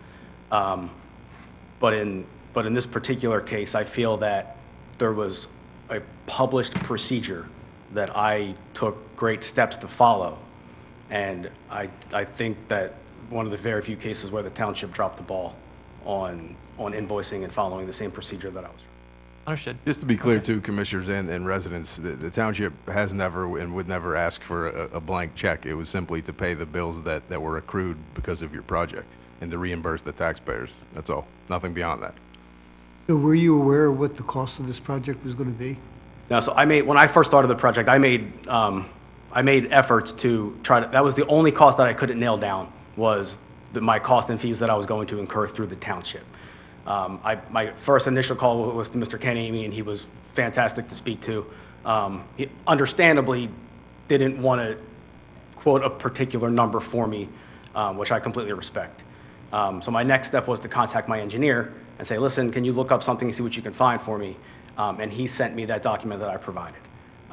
But in this particular case, I feel that there was a published procedure that I took great steps to follow. And I think that one of the very few cases where the township dropped the ball on invoicing and following the same procedure that I was. Understood. Just to be clear too, commissioners and residents, the township has never and would never ask for a blank check. It was simply to pay the bills that were accrued because of your project and to reimburse the taxpayers. That's all, nothing beyond that. So were you aware of what the cost of this project was going to be? No, so when I first started the project, I made efforts to try to, that was the only cost that I couldn't nail down, was my cost and fees that I was going to incur through the township. My first initial call was to Mr. Kenamy, and he was fantastic to speak to. He understandably didn't want to quote a particular number for me, which I completely respect. So my next step was to contact my engineer and say, listen, can you look up something and see what you can find for me? And he sent me that document that I provided.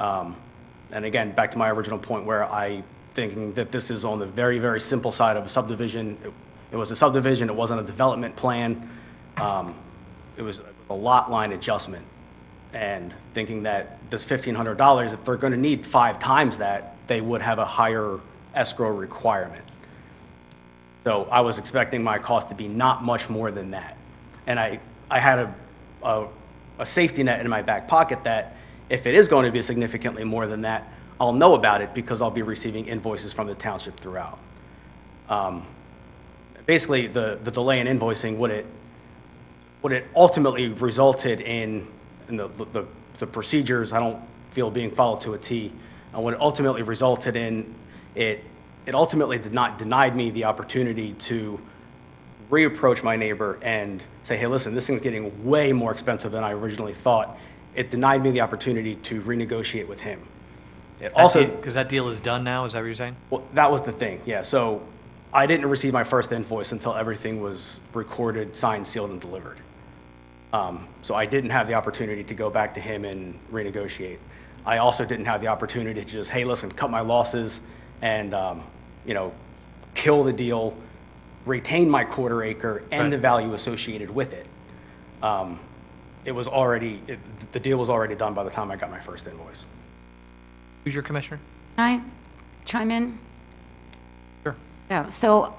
And again, back to my original point where thinking that this is on the very, very simple side of a subdivision. It was a subdivision, it wasn't a development plan. It was a lot line adjustment. And thinking that this $1,500, if they're going to need 5 times that, they would have a higher escrow requirement. So I was expecting my cost to be not much more than that. And I had a safety net in my back pocket that if it is going to be significantly more than that, I'll know about it because I'll be receiving invoices from the township throughout. Basically, the delay in invoicing, what it ultimately resulted in the procedures, I don't feel being followed to a T. What it ultimately resulted in, it ultimately denied me the opportunity to reapproach my neighbor and say, hey, listen, this thing's getting way more expensive than I originally thought. It denied me the opportunity to renegotiate with him. It also, because that deal is done now, is that what you're saying? well, that was the thing, yeah. So I didn't receive my first invoice until everything was recorded, signed, sealed, and delivered. So I didn't have the opportunity to go back to him and renegotiate. I also didn't have the opportunity to just, hey, listen, cut my losses and, kill the deal, retain my quarter acre and the value associated with it. The deal was already done by the time I got my first invoice. Who's your commissioner? Can I chime in? Sure. Yeah, so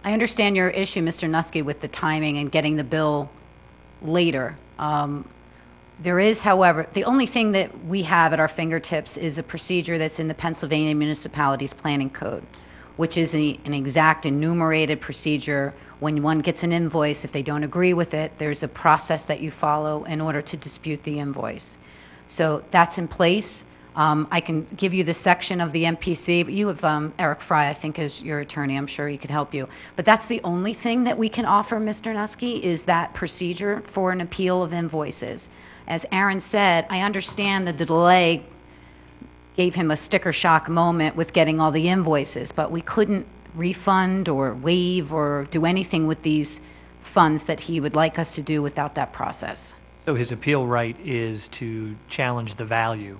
I understand your issue, Mr. Nuske, with the timing and getting the bill later. There is, however, the only thing that we have at our fingertips is a procedure that's in the Pennsylvania Municipalities Planning Code, which is an exact enumerated procedure. When one gets an invoice, if they don't agree with it, there's a process that you follow in order to dispute the invoice. So that's in place. I can give you the section of the MPC, but you have Eric Fry, I think, as your attorney. I'm sure he could help you. But that's the only thing that we can offer, Mr. Nuske, is that procedure for an appeal of invoices. As Aaron said, I understand the delay gave him a sticker shock moment with getting all the invoices, but we couldn't refund or waive or do anything with these funds that he would like us to do without that process. So his appeal right is to challenge the value,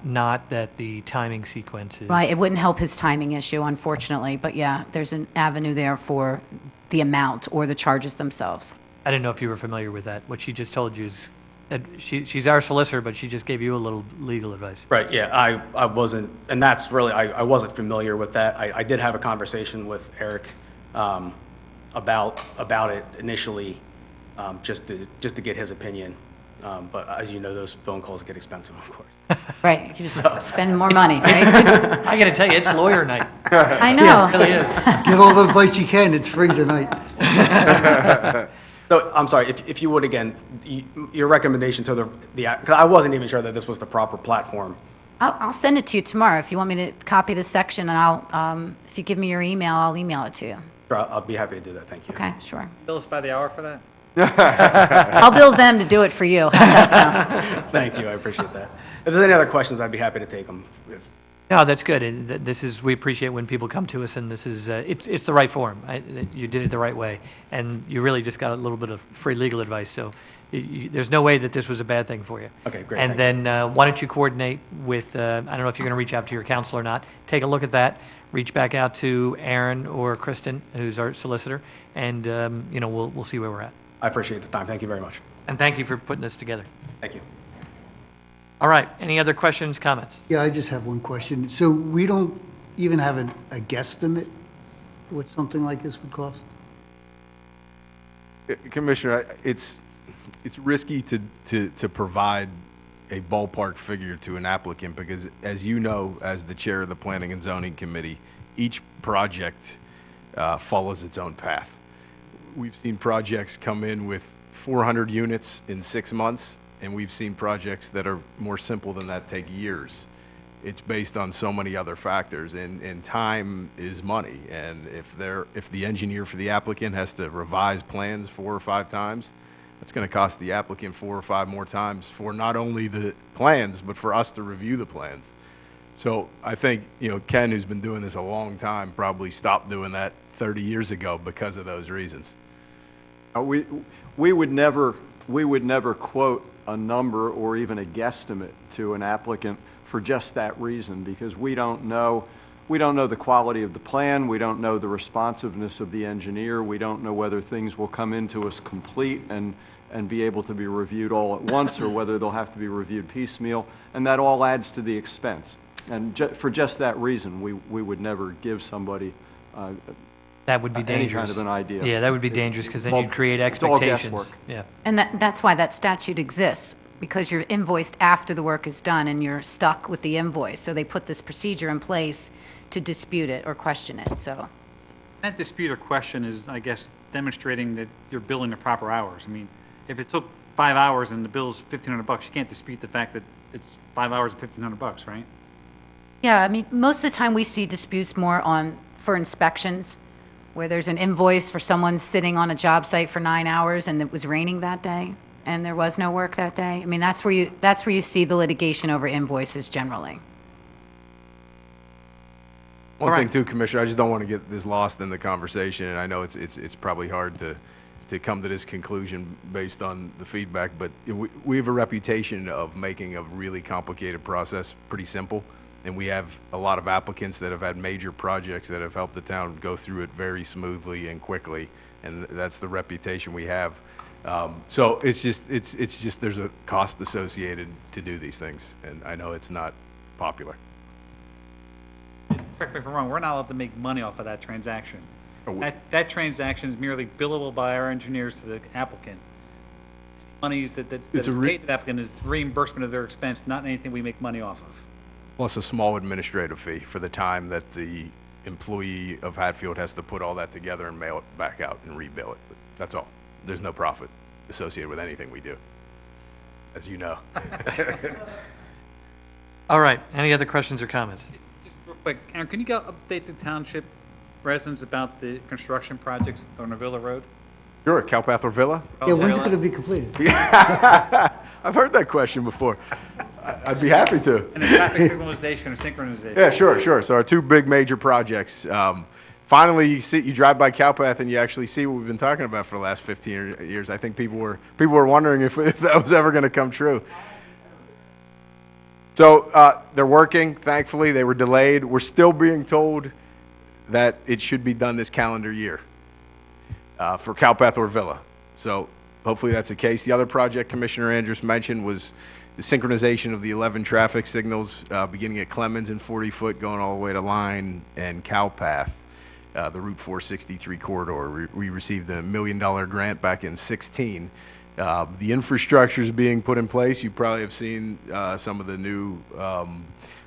not that the timing sequence is. Right, it wouldn't help his timing issue, unfortunately, but yeah, there's an avenue there for the amount or the charges themselves. I didn't know if you were familiar with that. What she just told you is, that she's our solicitor, but she just gave you a little legal advice. Right, yeah, I wasn't, and that's really, I wasn't familiar with that. I did have a conversation with Eric about it initially, just to get his opinion. But as you know, those phone calls get expensive, of course. Right, you just spend more money, right? I gotta tell you, it's lawyer night. I know. It really is. Get all the advice you can, it's free tonight. So, I'm sorry, if you would again, your recommendation to because I wasn't even sure that this was the proper platform. I'll send it to you tomorrow if you want me to copy the section, and I'll, if you give me your email, I'll email it to you. Sure, I'll be happy to do that, thank you. Okay, sure. Bill us by the hour for that? I'll bill them to do it for you. How's that sound? Thank you, I appreciate that. If there's any other questions, I'd be happy to take them. No, that's good. And this is, we appreciate when people come to us, and this is, it's the right form. You did it the right way, and you really just got a little bit of free legal advice, so there's no way that this was a bad thing for you. Okay, great. And thank then why don't you coordinate with, I don't know if you're going to reach out to your counsel or not, take a look at that, reach back out to Aaron or Kristen, who's our solicitor, and, we'll see where we're at. I appreciate the time, thank you very much. And thank you for putting this together. Thank you. All right, any other questions, comments? Yeah, I just have one question. So we don't even have a guesstimate what something like this would cost? Commissioner, it's risky to provide a ballpark figure to an applicant because, as you know, as the chair of the Planning and Zoning Committee, each project follows its own path. We've seen projects come in with 400 units in 6 months, and we've seen projects that are more simple than that take years. It's based on so many other factors, and time is money. And if the engineer for the applicant has to revise plans 4 or 5 times, that's going to cost the applicant 4 or 5 more times for not only the plans, but for us to review the plans. So I think, Ken, who's been doing this a long time, probably stopped doing that 30 years ago because of those reasons. We would never quote a number or even a guesstimate to an applicant for just that reason, because we don't know the quality of the plan, we don't know the responsiveness of the engineer, we don't know whether things will come into us complete and be able to be reviewed all at once, or whether they'll have to be reviewed piecemeal, and that all adds to the expense. And for just that reason, we would never give somebody That would be dangerous. any kind of an idea. Yeah, that would be dangerous, because then Well, you'd create it's all expectations. guesswork. Yeah. And that's why that statute exists, because you're invoiced after the work is done and you're stuck with the invoice. So they put this procedure in place to dispute it or question it, so. That dispute or question is, I guess, demonstrating that you're billing the proper hours. I mean, if it took 5 hours and the bill's $1,500, you can't dispute the fact that it's 5 hours and $1,500, right? Yeah, I mean, most of the time we see disputes more for inspections, where there's an invoice for someone sitting on a job site for 9 hours and it was raining that day and there was no work that day. I mean, that's where you see the litigation over invoices generally. One thing too, Commissioner, I just don't want to get this lost in the conversation, and I know it's probably hard to come to this conclusion based on the feedback, but we have a reputation of making a really complicated process pretty simple, and we have a lot of applicants that have had major projects that have helped the town go through it very smoothly and quickly, and that's the reputation we have. So it's just there's a cost associated to do these things, and I know it's not popular. Correct me if I'm wrong, we're not allowed to make money off of that transaction. Oh, That transaction is merely billable by our engineers to the applicant. monies that It's is a paid to the applicant is reimbursement of their expense, not anything we make money off of. Plus a small administrative fee for the time that the employee of Hatfield has to put all that together and mail it back out and rebill it. But that's all. There's no profit associated with anything we do, as you know. All right, any other questions or comments? Just real quick, Aaron, can you go update the township residents about the construction projects on Avila Road? Sure, Cowpath or Villa? Yeah, when's it going to be completed? I've heard that question before. I'd be happy to. And the traffic signalization or synchronization? Yeah, sure. So our two big major projects. Finally, you drive by Cowpath and you actually see what we've been talking about for the last 15 years. I think people were wondering if that was ever going to come true. So they're working. Thankfully, they were delayed. We're still being told that it should be done this calendar year for Cowpath or Villa. So hopefully that's the case. The other project Commissioner Andrews mentioned was the synchronization of the 11 traffic signals beginning at Clemens and 40-foot going all the way to Line and Cowpath, the Route 463 corridor. We received a $1 million grant back in 2016. The infrastructure is being put in place. You probably have seen some of the new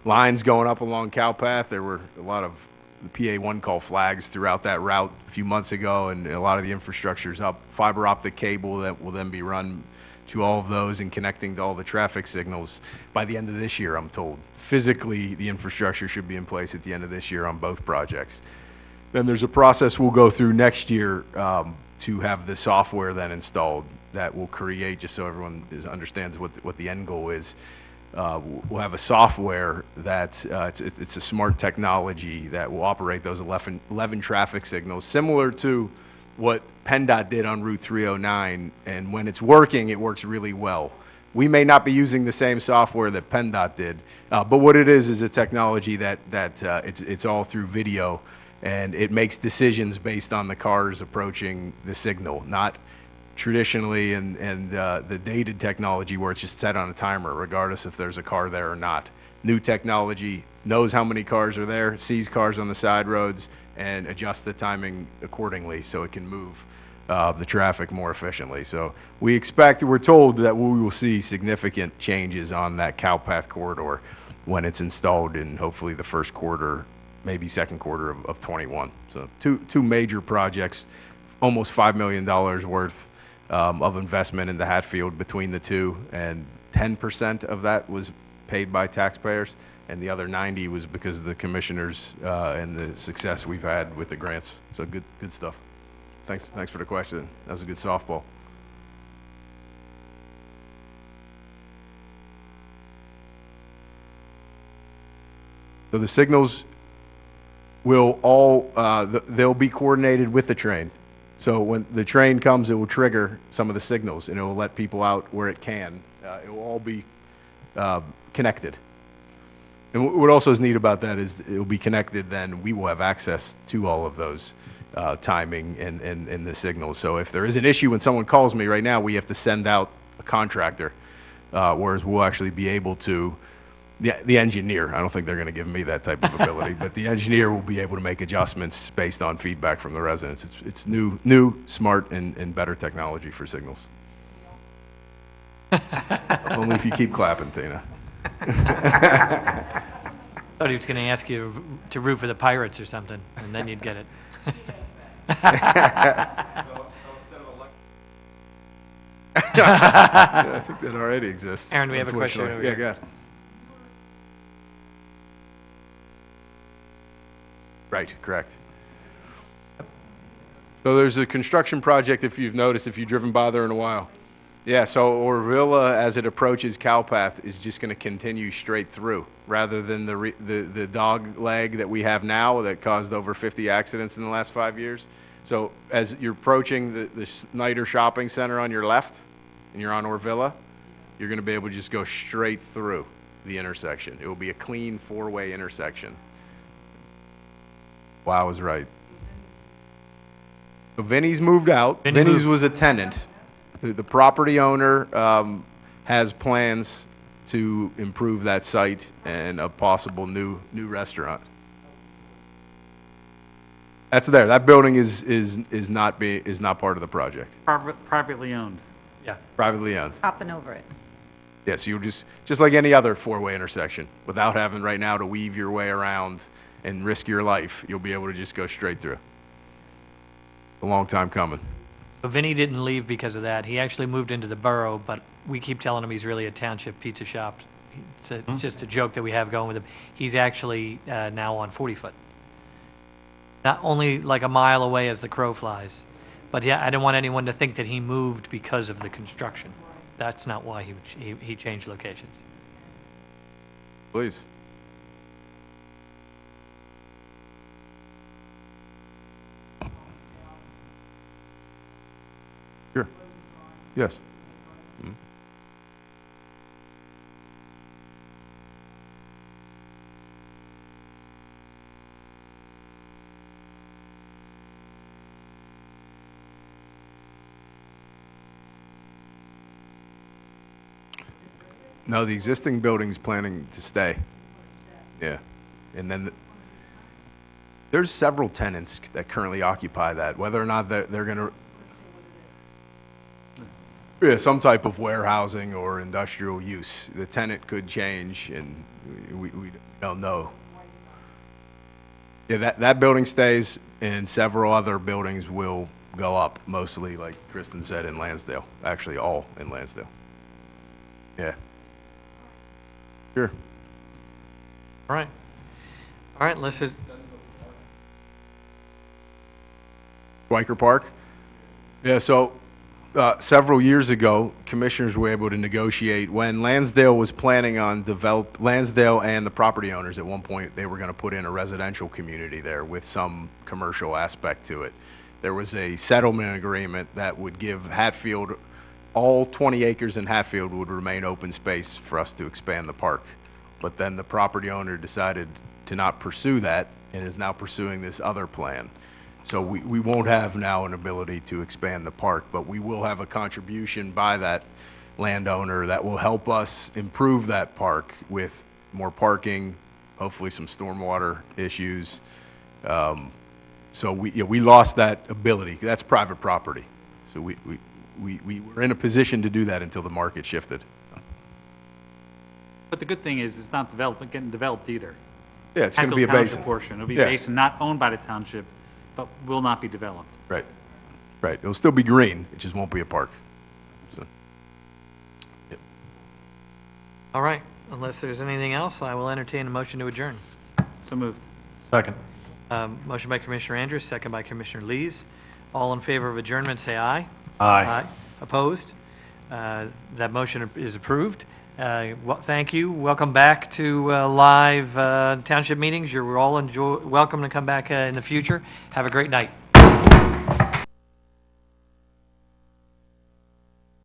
lines going up along Cowpath. There were a lot of the PA one call flags throughout that route a few months ago, and a lot of the infrastructure is up. Fiber optic cable that will then be run to all of those and connecting to all the traffic signals by the end of this year, I'm told. Physically, the infrastructure should be in place at the end of this year on both projects. Then there's a process we'll go through next year to have the software then installed that will create, just so everyone understands what the end goal is. We'll have a software that it's a smart technology that will operate those 11 traffic signals, similar to what PennDOT did on Route 309. And when it's working, it works really well. We may not be using the same software that PennDOT did, but what it is a technology that it's all through video, and it makes decisions based on the cars approaching the signal, not traditionally and the dated technology where it's just set on a timer regardless if there's a car there or not. New technology knows how many cars are there, sees cars on the side roads, and adjusts the timing accordingly so it can move the traffic more efficiently. So we're told that we will see significant changes on that Cowpath corridor when it's installed in hopefully the first quarter, maybe second quarter of 21. So two major projects, almost $5 million worth of investment in the Hatfield between the two, and 10% of that was paid by taxpayers, and the other 90 was because of the commissioners and the success we've had with the grants. So good stuff. Thanks for the question. That was a good softball. So the signals will all they'll be coordinated with the train. So when the train comes, it will trigger some of the signals, and it will let people out where it can. It will all be connected. And what also is neat about that is it will be connected, then we will have access to all of those timing and the signals. So if there is an issue when someone calls me right now, we have to send out a contractor, whereas we'll actually be able to, the engineer, I don't think they're going to give me that type of ability, but the engineer will be able to make adjustments based on feedback from the residents. It's new, smart, and better technology for signals. Only if you keep clapping, Tina. Thought he was going to ask you to root for the Pirates or something, and then you'd get it. I think that already exists. Aaron, we have a question over Yeah, here. go ahead. Right, correct. So there's a construction project, if you've noticed, if you've driven by there in a while. Yeah, so Orvilla, as it approaches Cowpath, is just going to continue straight through, rather than the dog leg that we have now that caused over 50 accidents in the last 5 years. So as you're approaching the Snyder Shopping Center on your left, and you're on Orvilla, you're going to be able to just go straight through the intersection. It will be a clean four-way intersection. Wow, I was right. So Vinny's moved out. Vinny's was a tenant. The property owner has plans to improve that site and a possible new restaurant. That's there. That building is not part of the project. Privately owned. Yeah. privately owned. Hopping over it. Yes, you just like any other four-way intersection, without having right now to weave your way around and risk your life, you'll be able to just go straight through. A long time coming. So Vinny didn't leave because of that. He actually moved into the borough, but we keep telling him he's really a township pizza shop. It's just a joke that we have going with him. He's actually now on 40-foot. Not only like a mile away as the crow flies, but yeah, I didn't want anyone to think that he moved because of the construction. That's not why he changed locations. Please. Sure. Yes. Mhm. No, the existing building's planning to stay. Yeah. And then there's several tenants that currently occupy that, whether or not they're going to, yeah, some type of warehousing or industrial use. The tenant could change, and we don't know. Yeah, that building stays, and several other buildings will go up, mostly, like Kristen said, in Lansdale. Actually, all in Lansdale. Yeah. Sure. All right. All right, unless it's, Schweiker Park? Yeah, so several years ago, commissioners were able to negotiate when Lansdale was planning on Lansdale and the property owners at one point, they were going to put in a residential community there with some commercial aspect to it. There was a settlement agreement that would give Hatfield, all 20 acres in Hatfield would remain open space for us to expand the park. But then the property owner decided to not pursue that and is now pursuing this other plan. So we won't have now an ability to expand the park, but we will have a contribution by that landowner that will help us improve that park with more parking, hopefully some stormwater issues. So we lost that ability. That's private property. So we were in a position to do that until the market shifted. But the good thing is, it's not getting developed either. Yeah, it's going to be a Hatfield basin. Township portion. It'll be Yeah. a basin not owned by the township, but will not be developed. Right. Right. It'll still be green. It just won't be a park. So, yeah. all right. Unless there's anything else, I will entertain a motion to adjourn. So moved. Second. Motion by Commissioner Andrews, second by Commissioner Lees. All in favor of adjournment, say aye. Aye. Opposed? That motion is approved. Thank you. Welcome back to live township meetings. You're all welcome to come back in the future. Have a great night.